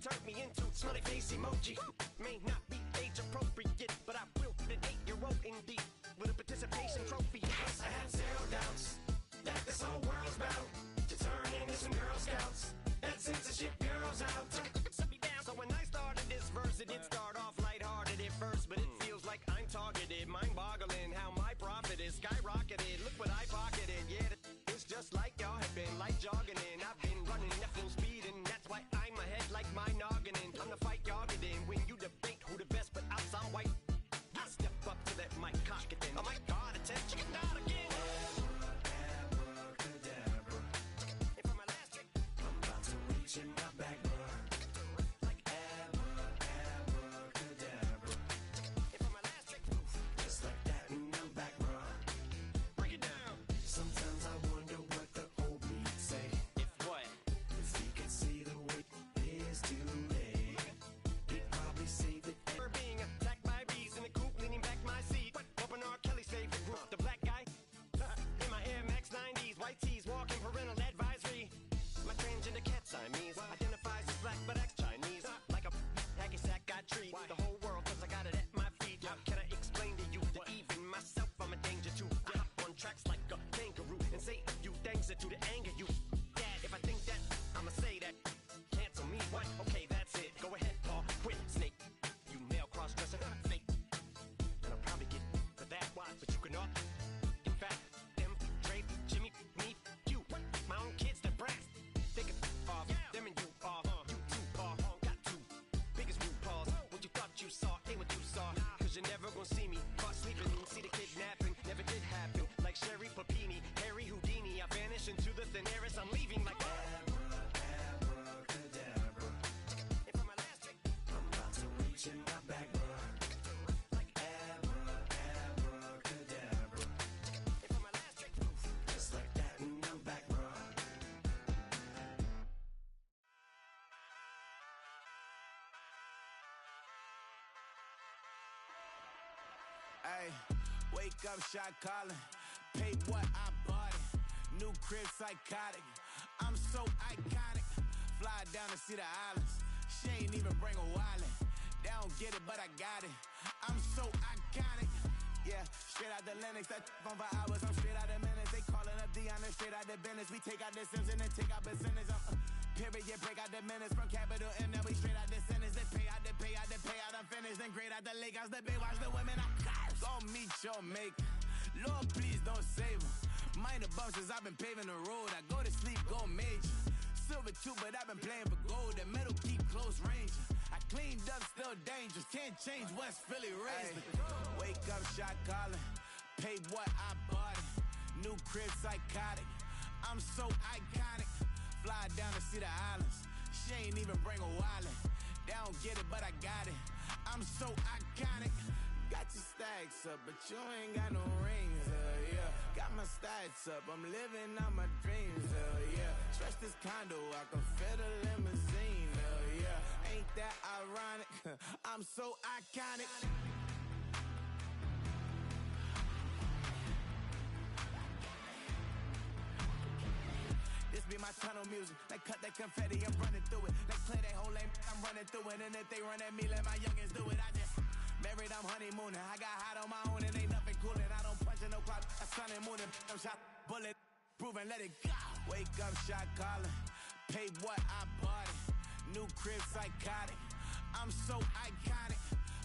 turned me into smiley face emoji. May not be age appropriate, but I will fit an 8-year-old indeed with a participation trophy. I have zero doubts that this whole world's about to turn into some Girl Scouts. That censorship bureau's out. Shut me down. So when I started this verse, it did start off lighthearted at first, but it feels like I'm targeted. Mind-boggling how my profit is skyrocketed. Look what I pocketed. Yeah, it's just like y'all have been like jogging in. I've been running at full speed, and that's why I'm ahead like my noggin. Time to fight y'all get in. When you debate who the best, but I'm some white. I step up to that mic, cock it then. Oh my God, attention, not again. Abracadabra. And for my last trick, I'm about to reach in my back, bruh. like Abracadabra. and for my last trick, Just like that, and I'm back, bruh. break it down. Sometimes I wonder what the old me'd say If what? if he could see the way it is today. He'd probably say that. We're being attacked by bees in the coop, leaning back my seat. Open R. Kelly's favorite group, the black guy. In my Air Max 90s, white tees, walking parental advisory. My transgender cat Siamese identifies as black but acts Chinese. Like a hacky sack I treat the whole world cause I got it at my feet. How can I explain to you that even myself I'm a danger to? I hop on tracks like a kangaroo and say a few things that do to anger you. Dad, if I think that, I'ma say that. Cancel me, what? Okay, that's it. Go ahead, Paul, quit, snake. You male cross-dresser, fake. And I'll probably get for that, but you can all. In fact, them, Dre, Jimmy, me, you. My own kids, the brats. They can off, them and you off. You too, Paul, got two biggest root paws. What you thought you saw ain't what you saw. Cause you're never gonna see me caught sleeping. See the kidnapping, never did happen. Like Sherry Papini, Harry Houdini. I vanish into the thin air as I'm leaving like Abracadabra. And for my last trick, I'm about to reach in my back, bruh. like Abracadabra. and for my last trick, Just like that, and I'm back, bruh. Ay, wake up, shot calling. Pay what I bought it. New crib, psychotic. I'm so iconic. Fly down to see the islands. She ain't even bring a wallet. They don't get it, but I got it. I'm so iconic. Yeah, straight out the Lennox. That phone for hours. I'm straight out the minutes. They calling up Dion, straight out the business. We take out the Sims and then take out percentage. Period, break out the minutes from capital and then we straight out the sentence. They pay out, they pay out, they pay out. I'm finished. Then grade out the Lakers. The Bay watch the women. I curse. Gon' meet your maker. Lord, please don't save them. Minor bumps as I've been paving the road. I go to sleep, go major. Silver too, but I've been playing for gold. The metal keep close range. I cleaned up, still dangerous. Can't change West Philly raised. Wake up, shot calling. Pay what I bought it. New crib, psychotic. I'm so iconic. Fly down to see the islands. She ain't even bring a wallet. They don't get it, but I got it. I'm so iconic. Got your stacks up, but you ain't got no rings, yeah. Got my stats up, I'm living out my dreams, yeah. Stretch this condo, I can fit a limousine, yeah. Ain't that ironic? I'm so iconic. my tunnel music. They cut that confetti, I'm running through it. They clear that whole lane, I'm running through it. And if they run at me, let my youngins do it. I just married, I'm honeymooning. I got hot on my own and ain't nothing coolin'. I don't punch in no clock, I sun and moon. I'm shot, bullet, proven, let it go. Wake up, shot calling. Pay what I bought it. New crib, psychotic. I'm so iconic.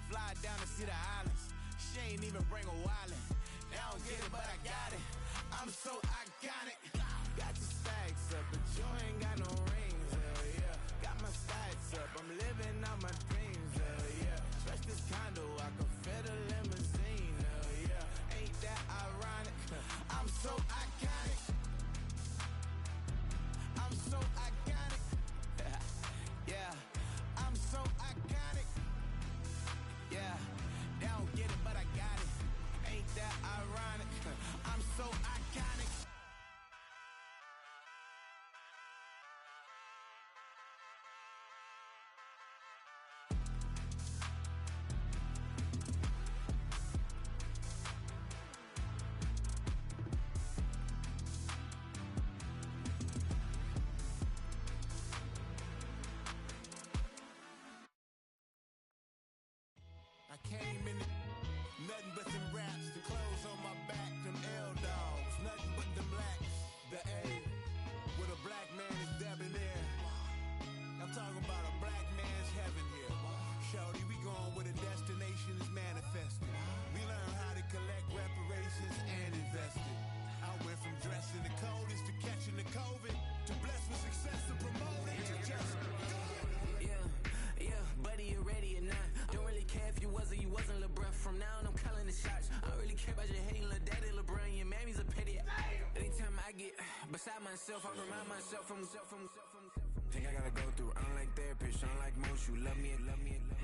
Fly down to see the islands. She ain't even bring a wallet. They don't get it, but I got it. I'm so iconic. Got your stacks up, but you ain't got no rings, hell yeah. Got my stacks up, I'm living out my dreams, hell yeah. Stretch this condo, I can fit a limousine, hell yeah. Ain't that ironic? I'm so iconic. I'm so iconic. Yeah, I'm so iconic. Yeah, they don't get it, but I got it. Ain't that ironic? I'm so iconic. I came in nothing but them raps, the clothes on my back, them L-dogs, nothing but them blacks, the A, with a black man is debonair. I'm talking about a black man's heaven here. Shorty, we going where the destination is manifested. We learn how to collect reparations and invest it. I went from dressing the coldest to catching the COVID, to blessed with success to promote it to just go. Yeah, buddy, you ready or not? Don't really care if you was or you wasn't, lil' bruh. From now on, I'm calling the shots. I don't really care about your hating, lil' daddy, LeBron. Your mammy's a petty. Anytime I get beside myself, I remind myself from. Think I gotta go through. I don't like therapists, I don't like most. You love me,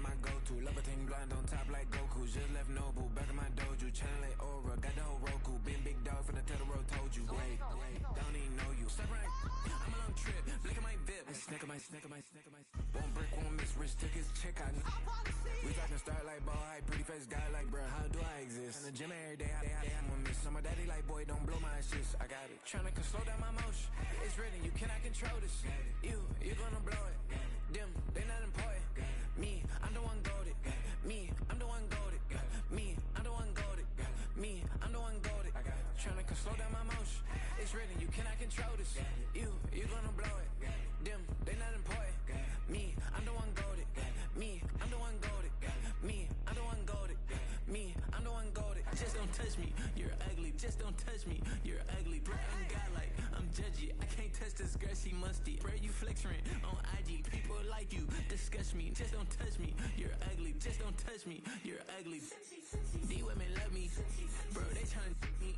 my go-to. Love a thing blind on top like Goku. Just left Noble, back in my dojo. Channel like Aura, got the whole Roku. Been big dog from the Tether Road, told you. Wait, don't even know you. Step right, I'm on a trip. Look at my VIP. Snicker my. One brick, one miss. Rich took his chick out. We talking start like ball hype, pretty face guy like bruh. How do I exist? In the gym every day, I'm on miss. So my daddy like, boy, don't blow my shit. I got it. Tryna slow down my motion. It's written, you cannot control this. You're gonna blow it. Them, they not important. Me, I'm the one goated. Me, I'm the one goated. Me, I'm the one goated. Me, I'm the one goated. Tryna slow down my motion. It's written, you cannot control this. You're gonna blow it. Them, they not important. Me, I'm the one goated. Me, I'm the one goated. Me, I'm the one goated. Me, I'm the one goated. Just don't touch me, you're ugly. Just don't touch me, you're ugly. Bro, I'm godlike, I'm judgy. I can't touch this girl, she musty. Bro, you flexing on IG. People like you disgust me. Just don't touch me, you're ugly. Just don't touch me, you're ugly. These women love me, bro. They tryna me.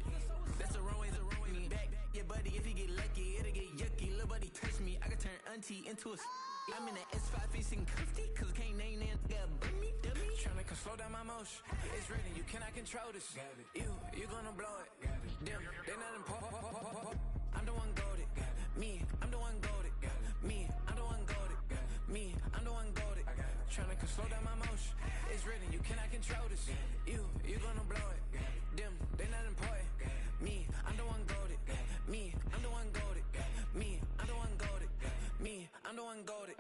That's the wrong way. Me back, your buddy. If he get lucky, it'll get yucky. Little buddy touch me, I can turn auntie into a. I'm in the S5 facing cuffy, cause I can't name that guy but me. Tryna slow down my motion. It's written, you cannot control this. You're gonna blow it. Them, they not important. I'm the one goated. Me, I'm the one goated. Me, I'm the one goated. Me, I'm the one goated. Tryna slow down my motion. It's written, you cannot control this. You're gonna blow it. Them, they not important. Me, I'm the one goated. Me, I'm the one goated. Me, I'm the one goated. Me, I'm the one goated.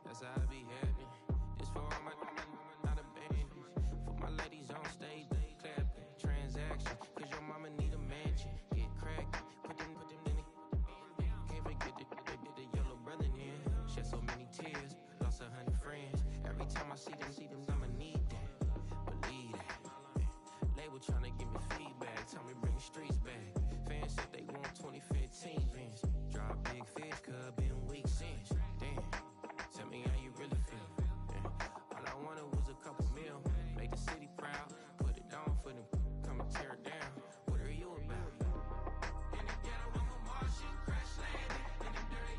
That's how I be happy. Just for all my not a band. For my ladies on stage, they clapping. Transaction, cause your mama need a mansion. Get crackin', put them in the. Can't forget the yellow brother in. Shed so many tears, lost 100 friends. Every time I see them, I'ma need that. Believe that. Label tryna give me feedback, tell me bring the streets back. Fans said they want 2015 Vince. Drop big fish, cuz been weeks since. Damn. Tell me how you really feel. Yeah. All I wanted was a couple mil. Make the city proud. Put it down for them. Come and tear it down. What are you about? In the ghetto, I'm a Martian. Crash landing. In the dirty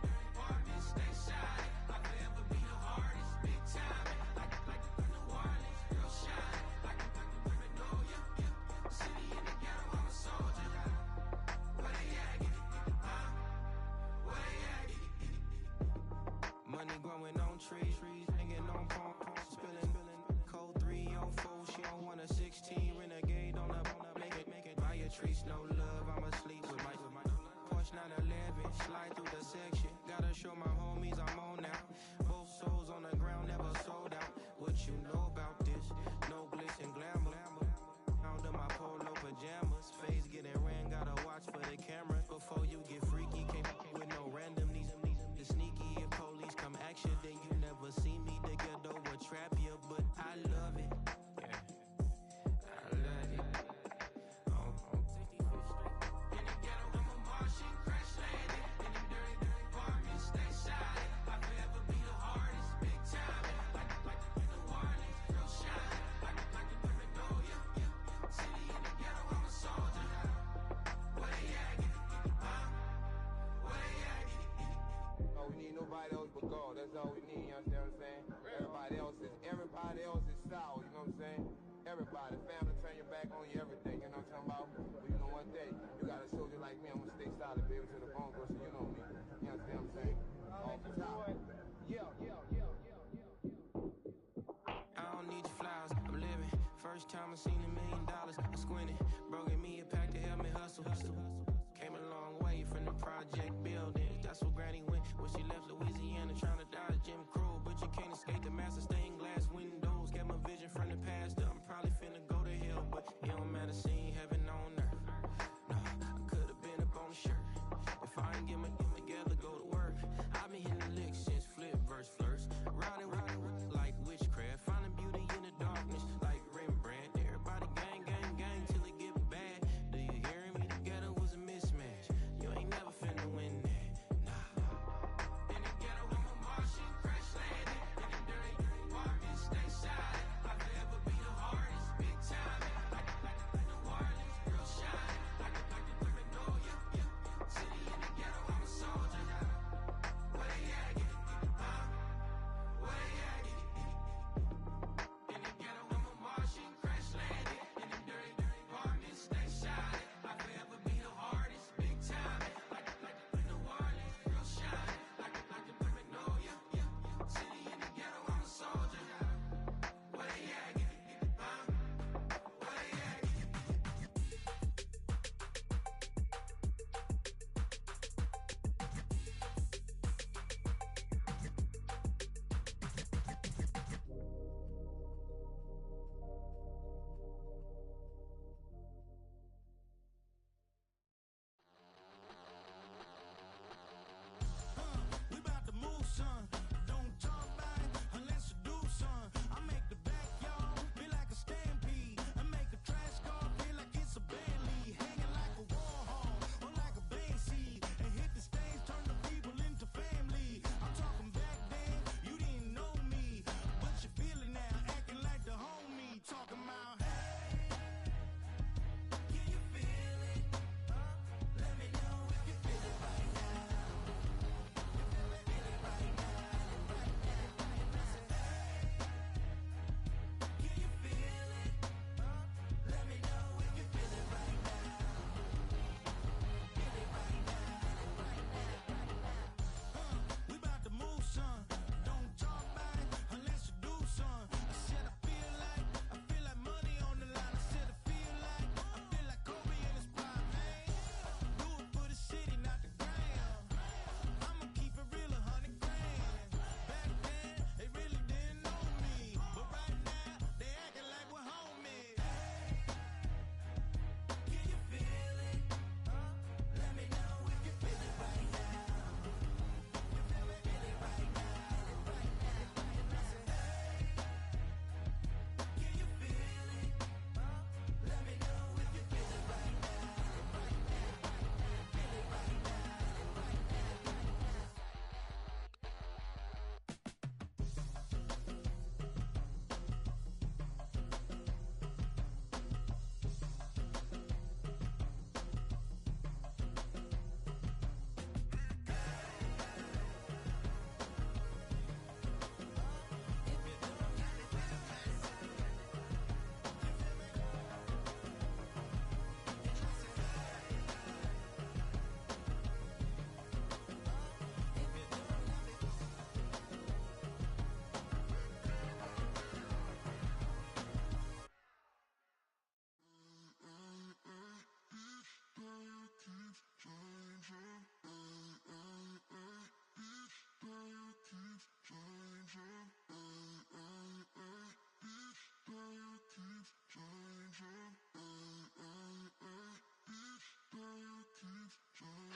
section. Gotta show my homies I'm on now. Both souls on the ground, never sold out. What you know about this? No glitz and glamour. Under my polo pajamas. Face getting ran, gotta watch for the cameras. Before you get freaky, can't with no random. These sneaky. If police come action, then you never see me. The ghetto will trap you, but I love it. Yeah, I love it. In the ghetto, I'm a Martian, crash landing. In them dirty apartments, stay silent. I forever be the hardest, big time. Like the warnings, real shine. Like the perfect door, yeah. City in the ghetto, I'm a soldier. Where they at? Where they at? Oh, we need nobody else but God. That's all we need, you understand what I'm saying? Everybody else is sour, you know what I'm saying? Everybody, family, turn your back on you, everything, you know what I'm talking about? But you know one day, you got a soldier like me, I'm gonna stay solid, baby, to the bone, so you know me. You understand what I'm saying? Off the top. I don't need your flowers, I'm living. First time I seen $1 million, I squinted. Bro gave me a pack to help me hustle. Came a long way from the project buildings. That's where Granny went when she left Louisiana, trying to dodge Jim Crow. But you can't escape the master stained glass windows. Got my vision from the past. I'm probably finna go to hell, but it don't matter, seeing heaven on earth. No, I could've been up on the shirt. If I ain't get my together, go to work. I've been hitting the licks since flip verse first. Riding like witchcraft, finding beauty in the darkness like Rembrandt. Everybody gang till it get bad. Do you hear me? Together was a mismatch. You ain't never finna win that. Nah. In the ghetto, I'm a Martian, crash landing. In them dirty apartments, stay silent. I forever be the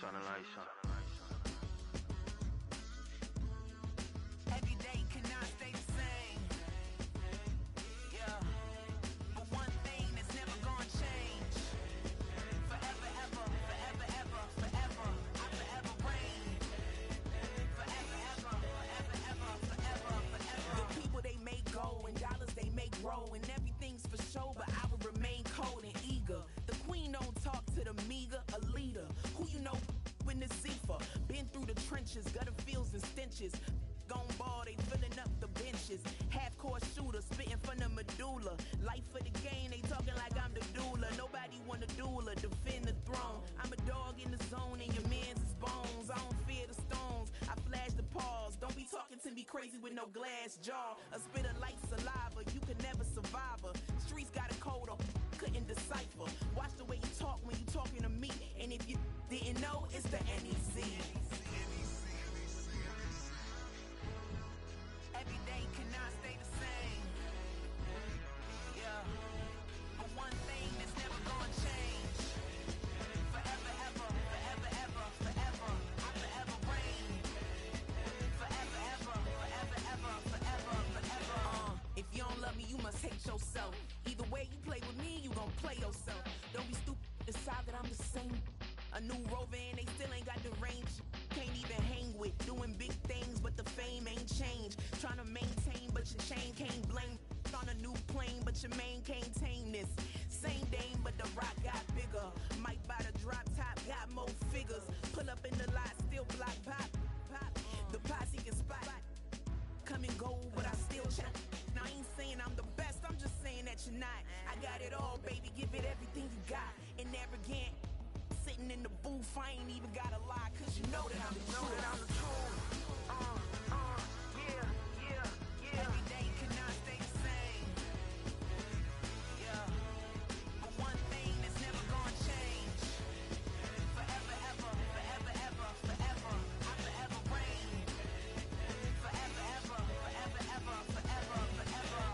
on, the lights on. Every day cannot stay the same. Yeah. But one thing that's never gonna change. Forever, ever, forever, ever, forever. I forever reign. Forever, ever, forever, ever, forever, forever. The people they make go and dollars they make grow and everything's for show, but I will remain cold and eager. The queen don't talk to the meager, a leader. Who you know in the Zephyr? Been through the trenches, gutter fields and stenches. Gone ball, they filling up the benches. Half-court shooter, spitting from the medulla. Life for the game, they talking like I'm the doula. Nobody want a doula, defend the throne. I'm a dog in the zone and your man's is bones. I don't fear the stones, I flash the paws. Don't be talking to me crazy with no glass jaw. A spit of light saliva, you can never survive her. Streets got a code up, couldn't decipher. Watch the way you talk when you talking to me. And if you didn't know, it's the NEC. Every day cannot stay the same. Yeah. But one thing that's never gonna change. Forever, ever, forever, ever, forever. I forever reign. Forever, ever, forever, ever, forever, forever. If you don't love me, you must hate yourself. Either way you play with me, you gon' play yourself. Don't be stupid, decide that I'm the same. A new rover and they still ain't got the range. Can't even hang with, doing big things, but the fame ain't changed. Trying to maintain, but your chain can't blame. On a new plane, but your main can't tame this. Same dame, but the rock got bigger. Might buy the drop top, got more figures. Pull up in the lot, still block pop, pop. The posse can spot. Come and go, but I still check. Now I ain't saying I'm the best, I'm just saying that you're not. I got it all, baby, give it everything you got. And arrogant, sitting in the booth, I ain't even gotta lie, cause you know that I'm the truth. Yeah. Every day cannot stay the same. Yeah. But one thing that's never gonna change. Forever, ever, forever, ever, forever. I forever reign. Forever, ever, forever, ever, forever, forever.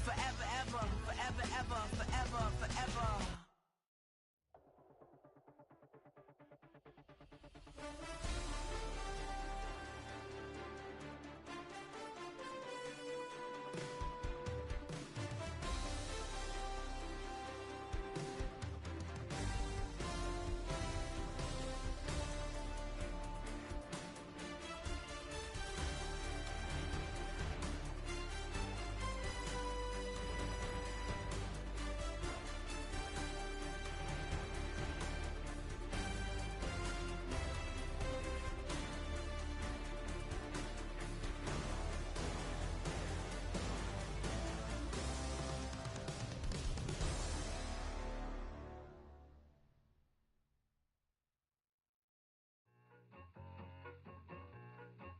Forever, ever, forever, ever, forever, forever.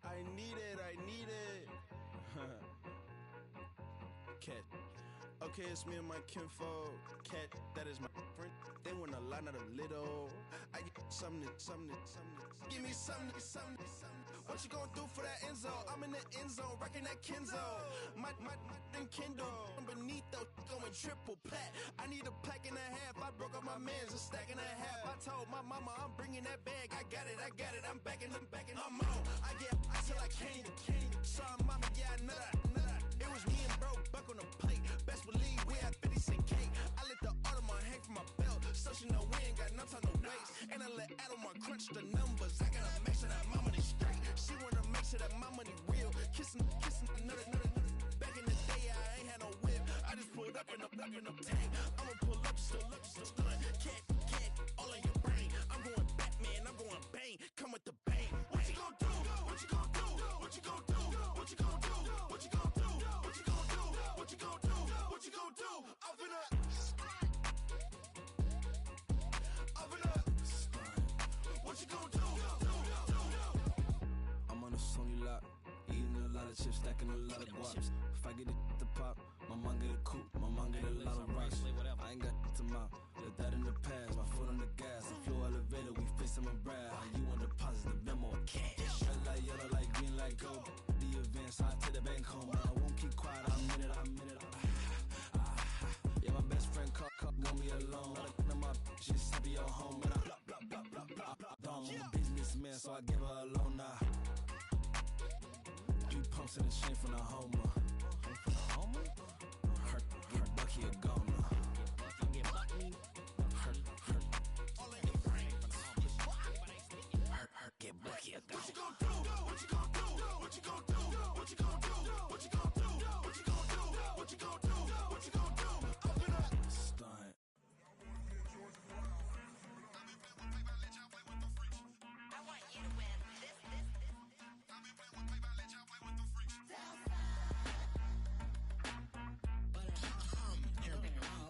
I need it. Cat. Okay, it's me and my kinfolk. Cat, that is my friend. They want a lot, not a little. I get something. Give me something. What you gonna do for that end zone? I'm in the end zone, rocking that Kenzo. My Kindle. Beneath though, going triple plat. I need a pack and a half. I broke up my man's a stack and a half. I told my mama I'm bringing that bag. I got it. I'm backing. I'm on. I get till I can't. Saw mama, yeah, I know that. It was me and bro, buck on the plate. Best believe we had 50 cent cake. I let the Audemars hang from my belt, so she know we ain't got no time to waste. And I let Audemars crunch the numbers. I gotta make sure that my money straight. She wanna make sure that my money real. Kissing another. Back in the day, I ain't had no whip. I just pulled up in the tank. I'ma pull up just to stun. Can't all in your brain. I'm going Batman, I'm going bang. Come with the bang. What you gonna do? What you gonna do? What you gonna do? What you gonna do? What you gonna do? What you gonna do? What you gonna do? What you gonna do? Open up. What you gonna do? I'm on a Sony lock. of chips, stacking a lot of guap. If I get it to pop, my mom get a coupe, my mom get a lot of rocks. I ain't got to mouth, let that in the past. My foot on the gas, I flew elevator, we face him a brad. You want deposit the Venmo or cash? Red like yellow, like green, like gold. The event, so I take the bank home. I won't keep quiet, I'm in it. Yeah, my best friend called, want me alone. None of my bitches be your home, and I'm a businessman, so I give her a loan now. 3 pumps in the chain from the Homer. Her Bucky a goner. Her get Bucky a goner. What you gon' do? What you gon' do? What you gon' do? What you gon' do? What you gon' do? What you gon' do? What you gon' do? What you gon' do? Open up. Stunt.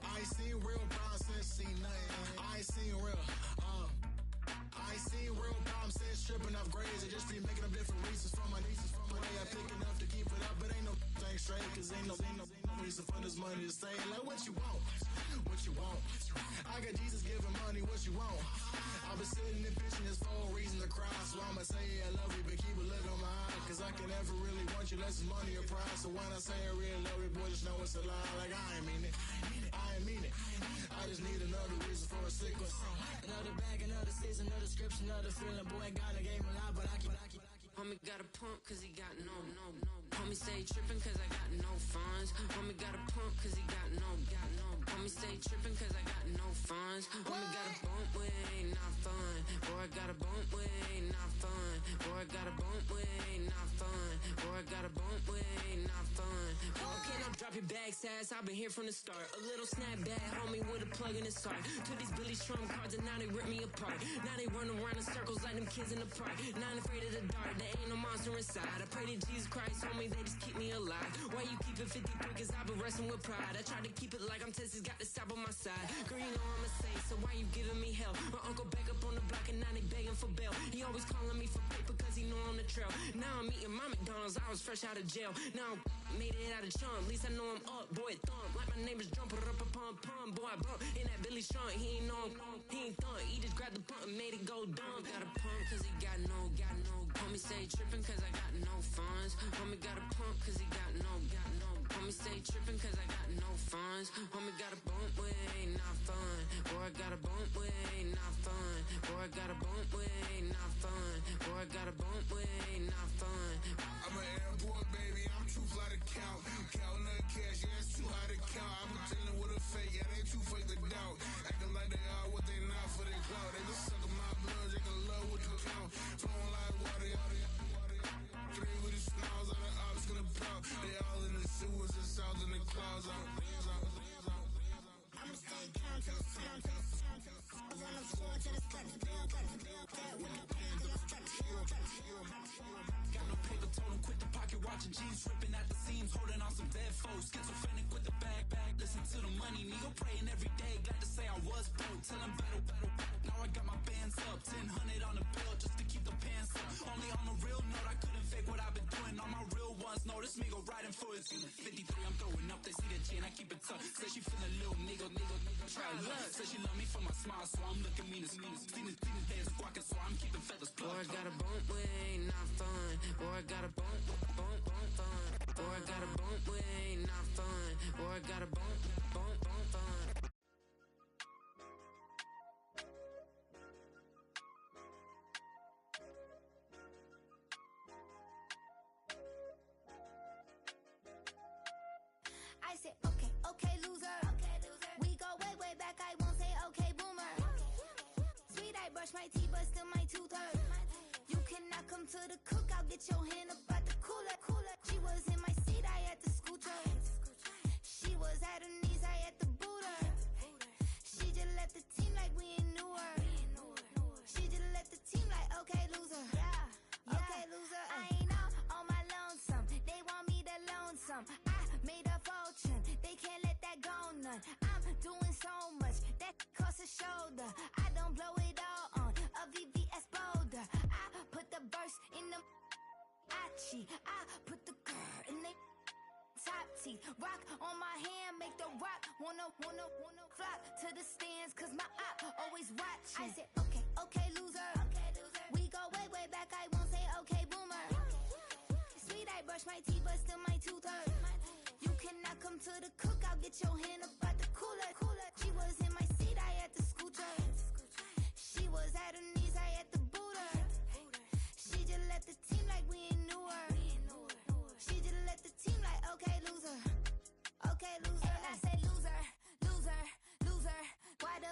I ain't seen real problems since seen nothing. I ain't seen real, I ain't seen real problems since stripping off grades and just be making up different reasons for my nieces. From my way I pick enough to keep it up, but ain't no thing straight, cause ain't no reason for this money to stay. Like what you want, what you want. I got Jesus giving money, what you want. I've been sitting and pitching this for a reason to cry, so I'ma say I love you, but keep a look on my eye, cause I can never really want you unless it's money or prize. So when I say I really love you, boy, just know it's a lie. Like I ain't mean it, I ain't mean it. I just need another reason for a sickness. Another bag, another season, another description, another feeling. Boy, God, I gave him a lot, but I keep. Homie got a pump cause he got no. Homie stay trippin' cause I got no funds. Homie got a pump cause he got no. Homie stay trippin' cause I got no funds. Homie got a bump with ain't not fun. Boy, I got a bump with ain't not fun. Boy, I got a bump with ain't not fun. Boy, I got a bump with ain't not fun. Okay, now drop your bag, sass. I've been here from the start. A little snapback, homie with a plug in his heart. Took these Billy Strum cards and now they rip me apart. Now they run around in circles like them kids in the park. Not afraid of the dark, there ain't no monster inside. I pray to Jesus Christ, homie, they just keep me alive. Why you keep it 53? Cause I've been wrestling with pride. I try to keep it like I'm Texas, got the stop on my side. Girl, you know I'm a saint, so why you giving me hell? My uncle back up on the block and now they begging for bail. He always calling me for paper cause he know I'm the trail. Now I'm eating my McDonald's, I was fresh out of jail. Now I'm made it out of chump, at least I know I'm up, boy, thump. Like my name is Jumper, pum, boy, I bump. In that Billy Strong, he ain't know, he ain't thump. He just grabbed the pump and made it go dumb. Got a pump cause he got no. Homie stay trippin' cause I got no funds. Homie got a pump cause he got no. Homie stay trippin' cause I got no funds. Homie got a bump with ain't not fun. Boy, I got a bump with ain't not fun. Boy, I got a bump with ain't not fun. Boy, I got a bump with ain't not fun. I'm an airport baby, I'm too fly to count. Counting the cash, yeah, it's too high to count. I'm dealing with a fake, yeah, they too fake to doubt. Acting like they are what they not for their clout. They just suckin' my blood, they can love what you count. Flowing like water, three with the smiles on the ops gonna pop. They all in the sewers and south in the clouds. I'ma stay down to the sound, to the sound, to the sound. On the floor to the steps, build up, that with the pain to the steps, Got no paper, told him quit the pocket watching jeans, ripping at the seams, holding on some dead foes. Schizophrenic with the bag. Listen to the money, nigga praying every day. Glad to say I was broke, tell him battle. Now I got my bands up, 1000 on the bill just to keep the pants up. Only on a real note, I couldn't fake what I've been doing. All my real ones know this nigga riding for his 53. I'm throwing up, they see the chain, I keep it tough. Say she feeling little nigga, try luck. Say she love me for my smile, so I'm looking mean as Seen his head squawking, so I'm keeping feathers plucked. Boy, I got a bump with ain't not fun. Boy, I got a bump fun. Boy, I got a bump with ain't not fun. Boy, I got a bump fun. I said, okay, loser. We go way back, I won't say okay, boomer. Sweet, I brush my teeth, but still my tooth hurt. You cannot come to the cookout, get your hand up at the cooler. She was in my seat, I had to scoot her. She was at her knees, I had to boot her. She just left the team like we ain't knew her. She just left the team like, okay, loser. Okay, loser. I ain't on my lonesome. They want me to loan some. I made a fortune. They can't let that go none. I'm doing so much that costs a shoulder. I don't blow it all on a VVS boulder. I put the verse in the Achi. I put the girl teeth. Rock on my hand, make the rock. Wanna flock to the stands, cause my op always watching. I said, okay, loser. We go way back, I won't say okay, boomer. Sweet, I brush my teeth, but still my tooth hurt. You cannot come to the cookout, get your hand up at the cooler. She was in my seat, I had to scoot her. She was at her knees, I had to boot her. She just let the team like we ain't knew her. She just let the team like, okay, loser. Okay, loser. And I say loser. Why the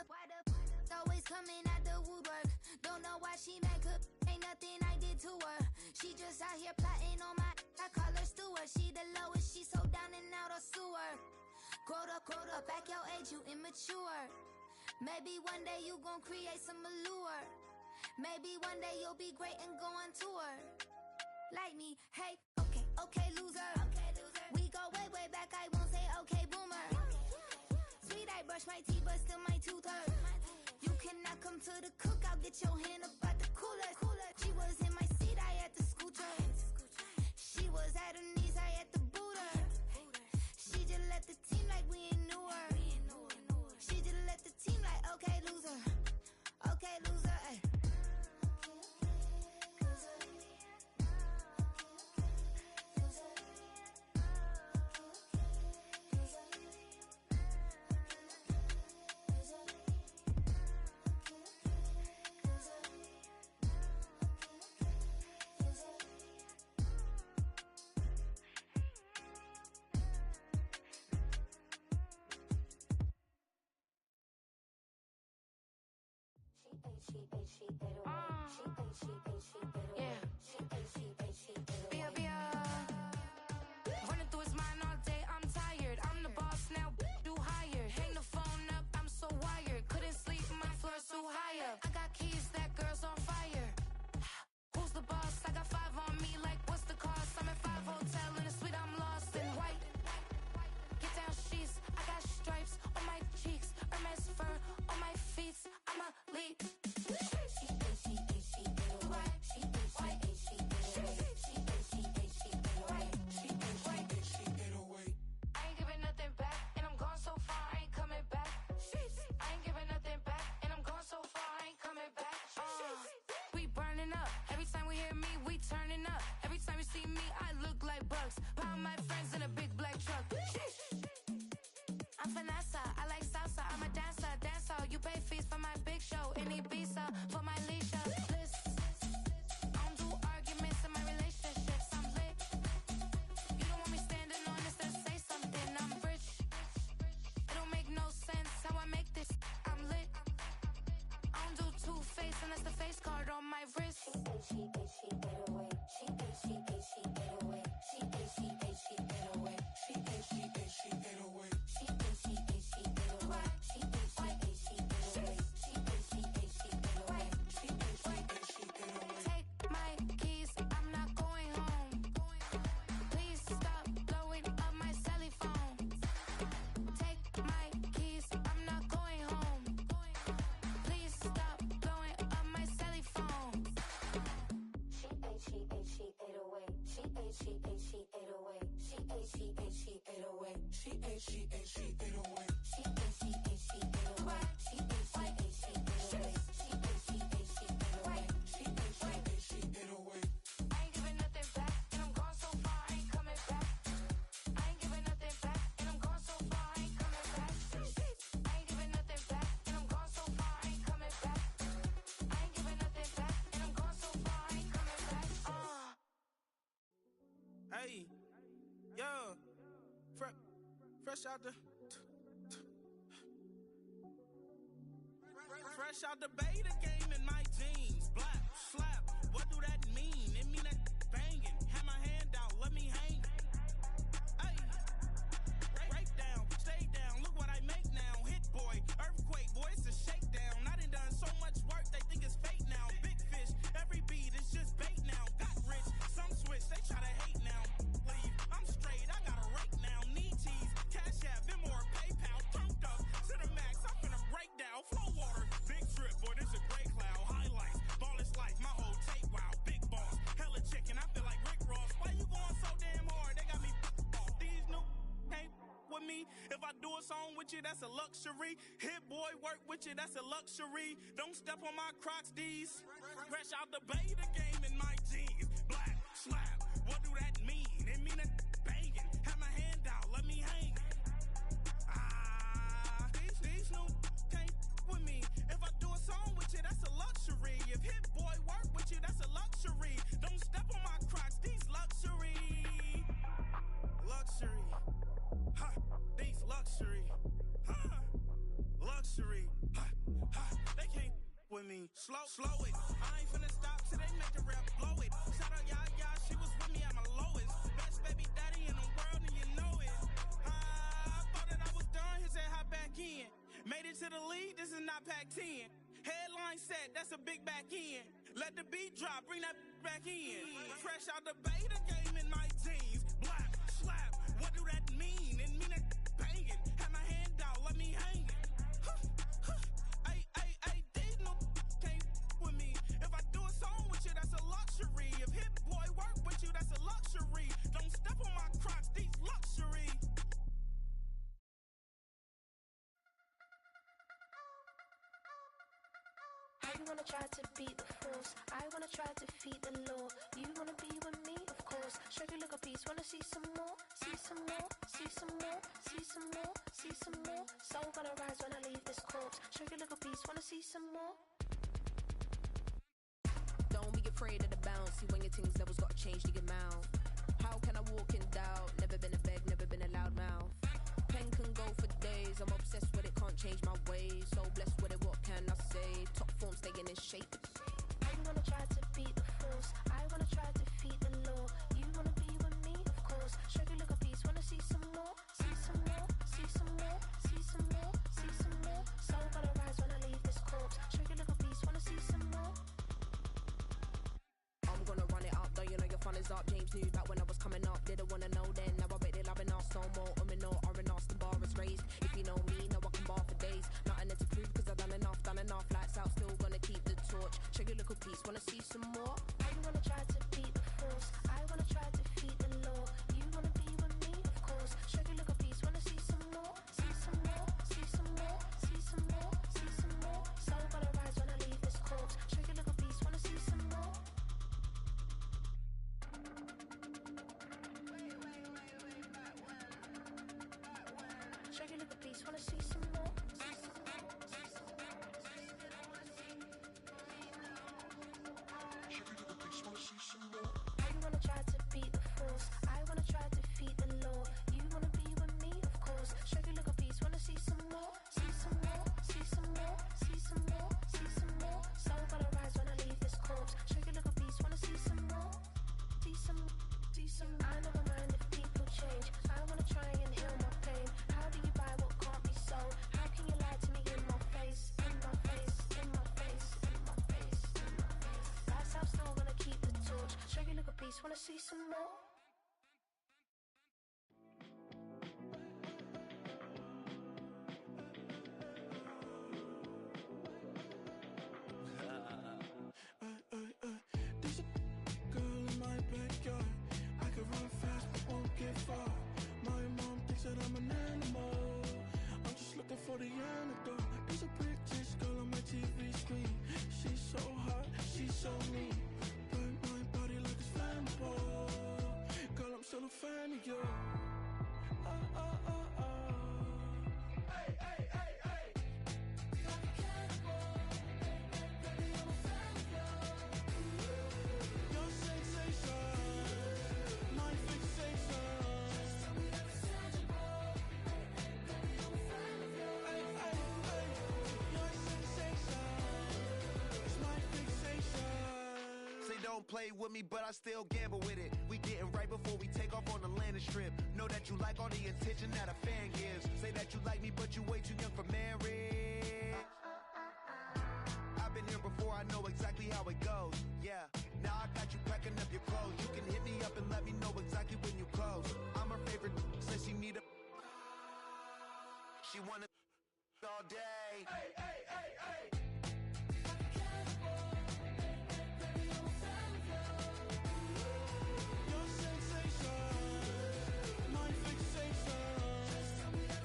always coming out the woodwork? Don't know why she mad, cause ain't nothing I did to her. She just out here plotting on my, I call her steward. She the lowest, she so down and out of sewer. Growed up, back your age, you immature. Maybe one day you gon' create some allure. Maybe one day you'll be great and go on tour. Like me, hey, okay, loser. We go way back, I won't say okay, boomer. Sweet, I brush my teeth, but still my tooth hurt. You cannot come to the cookout, get your hand up at the cooler. She was in my seat, I had to scoot her. She was at her knees, I had to boot her. She just let the team like we ain't knew her. She just let the team like, okay, loser. Okay, loser, ay. Running through his mind all day, I'm tired. I'm the boss now, do hired. Hang the phone up, I'm so wired. Couldn't sleep, my floor's too high up. I got keys, that girl's on fire. Who's the boss? I got 5 on me, like what's the cost? I'm at 5 hotel in a suite, I'm lost in white. Get down sheets, I got stripes on my cheeks, Hermes fur on my feet. I'm a lead. Hey, yo, fresh out the beta game in my jeans. Black slap, what do that mean? It mean that banging. Have my hand out, let me hang. Hey, break down, stay down. Look what I make now. Hit boy, earthquake, boy, it's a shakedown. I done so much work, they think it's fake now. Big fish, every beat is just bait now. Got rich, some switch, they try to hate now. Leave, I'm straight, I got a rake now. Need cheese, cash app, Venmo or PayPal. Turned up to the max, I'm finna break down. Flow water, big trip, boy, this a gray cloud. Highlights, me. If I do a song with you, that's a luxury. Hit boy, work with you, that's a luxury. Don't step on my Crocs, D's. Fresh out the beta game in my jeans. Black, slap, what do that mean? It mean a banging. Have my hand out, let me hang. These new can't with me. If I do a song with you, that's a luxury. If hit boy work with you, that's a luxury. Don't step on my Crocs, these luxury. Luxury. Ha, these luxury. Ha, luxury. Ha, ha, they can't with me. Slow it. I ain't finna stop till they make the rap blow it. Shout out Yaya, she was with me at my lowest. Best baby daddy in the world and you know it. I thought that I was done, he said hop back in. Made it to the lead, this is not Pac-10. Headline set, that's a big back end. Let the beat drop, bring that back in. Fresh out the beta game in my jeans. Black, slap, what do that mean? It mean that banging. Have my hand out, let me hang it. Ay, these no can't with me. If I do a song with you, that's a luxury. If hit boy work with you, that's a luxury. Don't step on my Crocs, these luxury. I wanna try to beat the force. I wanna try to defeat the law. You wanna be with me, of course. Show you a little piece. Wanna see some more? See some more? See some more? See some more? See some more? Soul gonna rise when I leave this corpse. Show you a little piece. Wanna see some more? Don't be afraid of the bounce. See when your things levels gotta change to your mouth. How can I walk in doubt? Never been a beg, never been a loud mouth. Pen can go for days. I'm obsessed with it, can't change my ways. So blessed with it, what can I say? Top form staying in shape. I wanna try to beat the force. I wanna try to defeat the law. You wanna be with me, of course. Show you a little piece. Wanna see some more? See some more? See some more? See some more? See some more? Soul gonna rise when I leave this corpse. Show you a little piece. Wanna see some more? I'm gonna run it up, though you know your fun is up. James knew back when I was coming up. Didn't wanna know then, now I bet they're loving us no more. No R&R's, the bar is raised. If you know me, know I can bar for days. Nothing there to prove, cause I've done enough. Lights out, still gonna keep the torch. Check your little piece, wanna see some more? I wanna try to beat the force. I wanna try to defeat the law. You wanna be with me, of course. Show you a little piece, wanna see some more? See some more? See some more? See some more? See some more? Soul gonna rise when I leave this corpse. Show you a little piece, wanna see some more? Show you a little piece, wanna see some more? I wanna try to beat the force. I wanna try to defeat the law. You wanna be with me, of course. Show you a little piece, wanna see some more? See some more? See some more? See some more? See some more? Soul gonna rise when I leave this corpse. Show you a little piece, wanna see some more? See some, see some. I never mind if people change. I wanna try and heal my pain. How do you buy what can't be sold? How can you lie to me in my face? In my face, in my face, in my face, in my face. That's how still gonna keep the torch. Show you a little piece, wanna see some more? There's a girl in my backyard. I can run fast but won't get far. My mom thinks that I'm an animal. I'm just looking for the antidote. There's a British girl on my TV screen. She's so hot, she's so mean. Burn my body like it's flammable. Girl, I'm still a fan of you. Hey, hey, hey, hey. Like a cannibal. Baby, I'm a fan of you. Your sensation, my fixation. Just tell me that it's tangible. Baby, I'm a fan of you. Hey, hey, hey. Your sensation is my fixation. Say don't play with me, but I still gamble with it. We getting right before we take off on the landing strip. Know that you like all the attention that a fan gives. Say that you like me, but you way too young for marriage. I've been here before, I know exactly how it goes. Yeah, now I got you packing up your clothes. You can hit me up and let me know exactly when you close. I'm her favorite, says she need a... She wanna all day. Hey, hey, hey, hey. Your sensation, my fixation. Just tell me that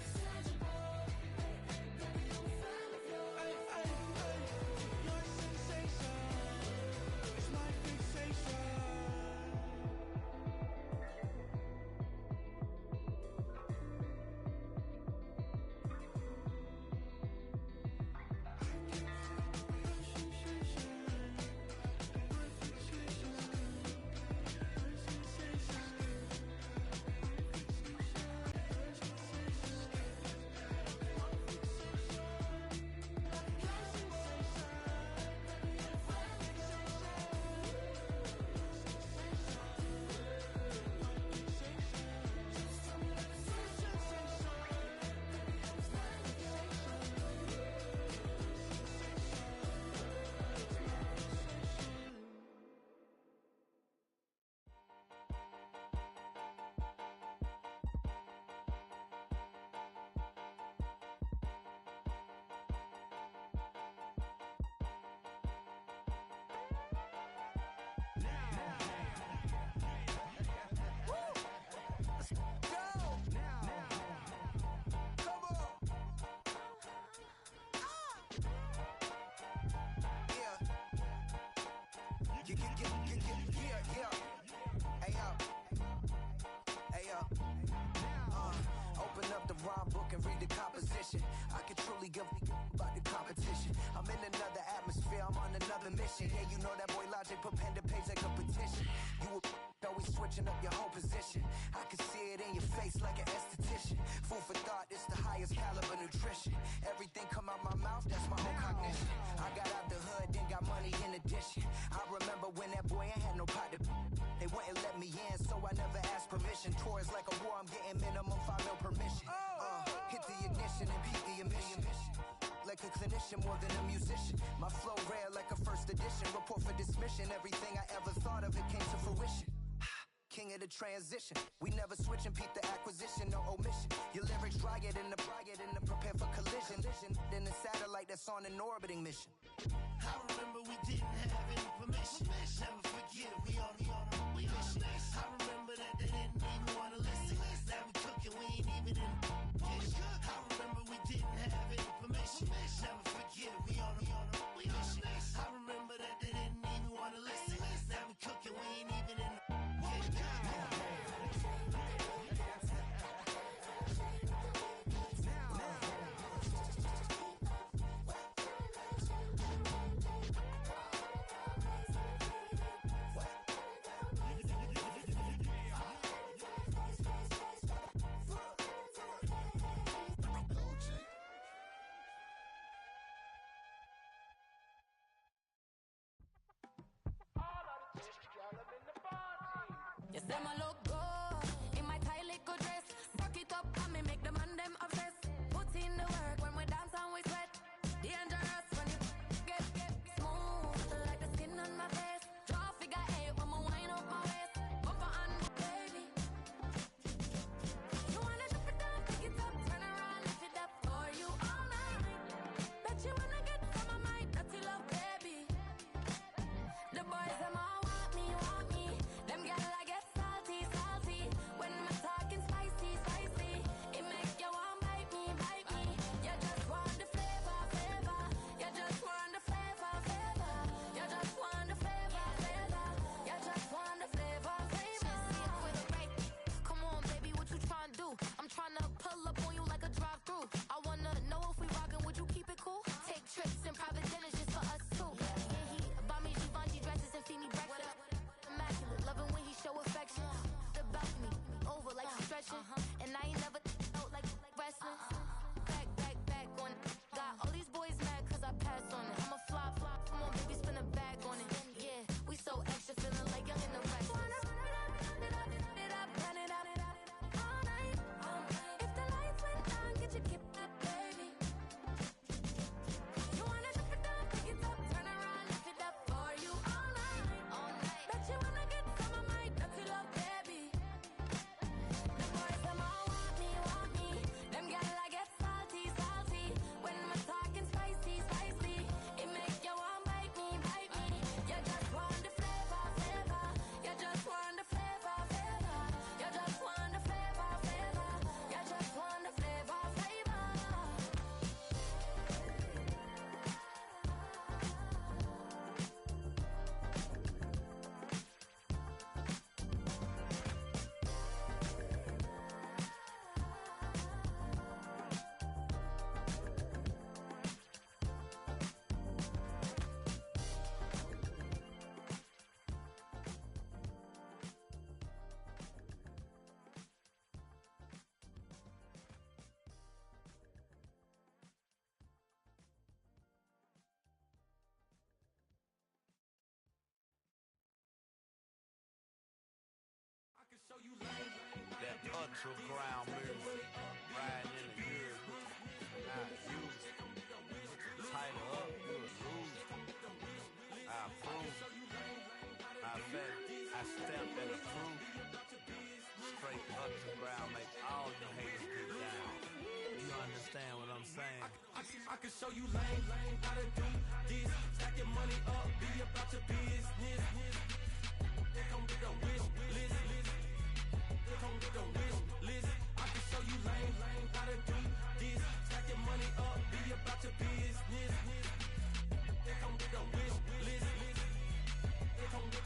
Open up the rhyme book and read the composition. I can truly give about the competition. I'm in another atmosphere, I'm on another mission. Yeah, you know that boy Logic put pen to page like a petition. You always switching up your whole position. I can see it in your face like an esthetician. Food for thought, it's the highest caliber nutrition. Everything come out my mouth, that's my own cognition. I got out the hood, then got money in addition. I remember when that boy ain't had no pot to. They wouldn't let me in, so I never asked permission. Tours like a war, I'm getting minimum 5 mil permission. Hit the ignition and beat the emission. Like a clinician more than a musician. My flow rare like a first edition. Report for dismission. Everything I ever thought of, it came to fruition. King of the transition. We never switch and peep the acquisition, no omission. Your lyrics dry it in the prepare for collision. Then the satellite that's on an orbiting mission. I remember we didn't have any permission. Never forget, we on a mission. I remember that they didn't even want to listen. Now we cooking, we ain't even in the kitchen. I remember we didn't have any permission. Never forget, we on a mission. I remember that they didn't even want to listen. Now we cooking, we ain't even in the kitchen. Yes, them a look good in my tight little dress. Rock it up and me make the man them obsessed. Put in the work when we dance and we sweat. Dangerous when you get smooth like the skin on my face. Draw figure 8 when we wind up my waist. Bumper and baby, you wanna dip it down, pick it up, turn around, lift it up for you all night. Bet you wanna get some of my dirty love, baby. The boys them all want me. Them gyal I get salty. When I'm talking spicy. It make you want bite me. You just want the flavor. You just want the flavor. You just want the flavor. You just want the flavor. See it with a right. Come on, baby, what you tryna do? I'm tryna pull up on you like a drive-through. I wanna know if we rockin', would you keep it cool? Take trips in private dinners just for us two. Yeah, he buy me Givenchy dresses and feed me breakfast. Immaculate, loving when he show affection. About me, over like stretching. And I ain't never out like wrestling. Back on it. Got all these boys mad cause I passed on it. I'm a flop. Come on, baby, spin a bag on it. Yeah, we so extra, feeling like young in the wreck. Run it up, all night. If the lights went down, get your kip up, baby. You wanna dip it down, pick it up, turn around, lift it up for you all night. Bet you wanna get some of my dirty love, baby. The boys them all want me. Them gyal I get salty. When I'm talking spicy. It make you want bite me. You just want the flavor. You just want the flavor. You just want the flavor. You just want the flavor. That underground music, riding in the years, not used. Tighten up, you'll lose. I approve. I bet I stepped in the proof. Straight underground, make all you haters get down. You understand what I'm saying? I can show you lame, how to do this. Stack your money up, be about your business. They come with a wish list. They come with a wish list. I can show you lame, how to do this. Stack your money up, be about your business. They come with a wish list. They come with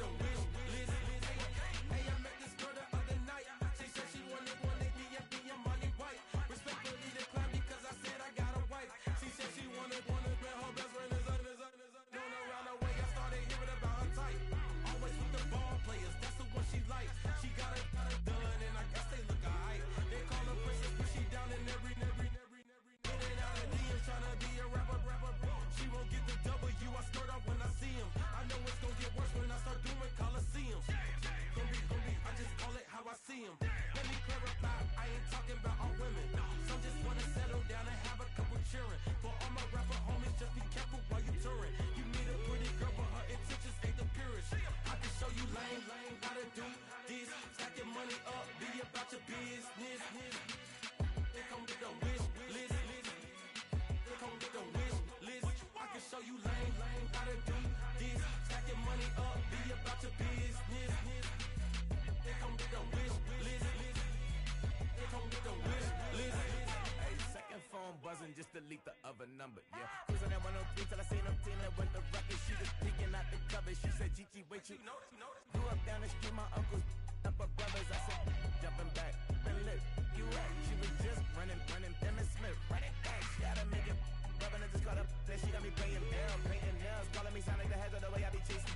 business. They come with the wish list. They come with the wish list. I can show you lame how to do this. Stack your money up, be about your business. They come with the wish list. They come with the wish list. Hey, second phone buzzing, just delete the other number, yeah. Cruising at 103 till I seen them Tina with the record. She was peeking out the cover. She said, Gigi, wait, you grew up down the street, my uncles up her brothers. I said, jumping back, been lit, you at. She was just running, Emmett Smith, running back. She had to make it, rubbing it, just caught up. Then she got me playing barrel, painting nails, calling me Sonic the Hedgehog, the way I be chasing.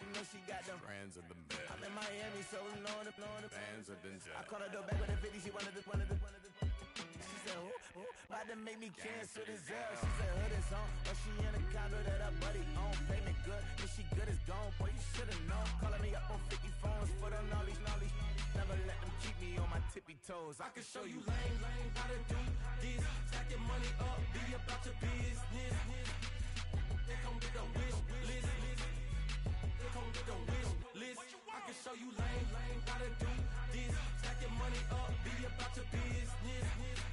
You know she got them Strands of the bed. I'm in Miami, so knowing the Bands of Denzel. I called her door back with a 50, she wanted the. She said, who? About to make me cancel this L. She said, hood is on, but she in a condo that her buddy own. Payment good, if she good is gone. Boy, you should've known. Calling me up on 50 phones, foot on all these. Never let them keep me on my tippy toes. I can show you lame how to do this. Stack your money up, be about your business. They come with the wish list. They come with the wish list. I can show you lame how to do this. Stack your money up, be about your business.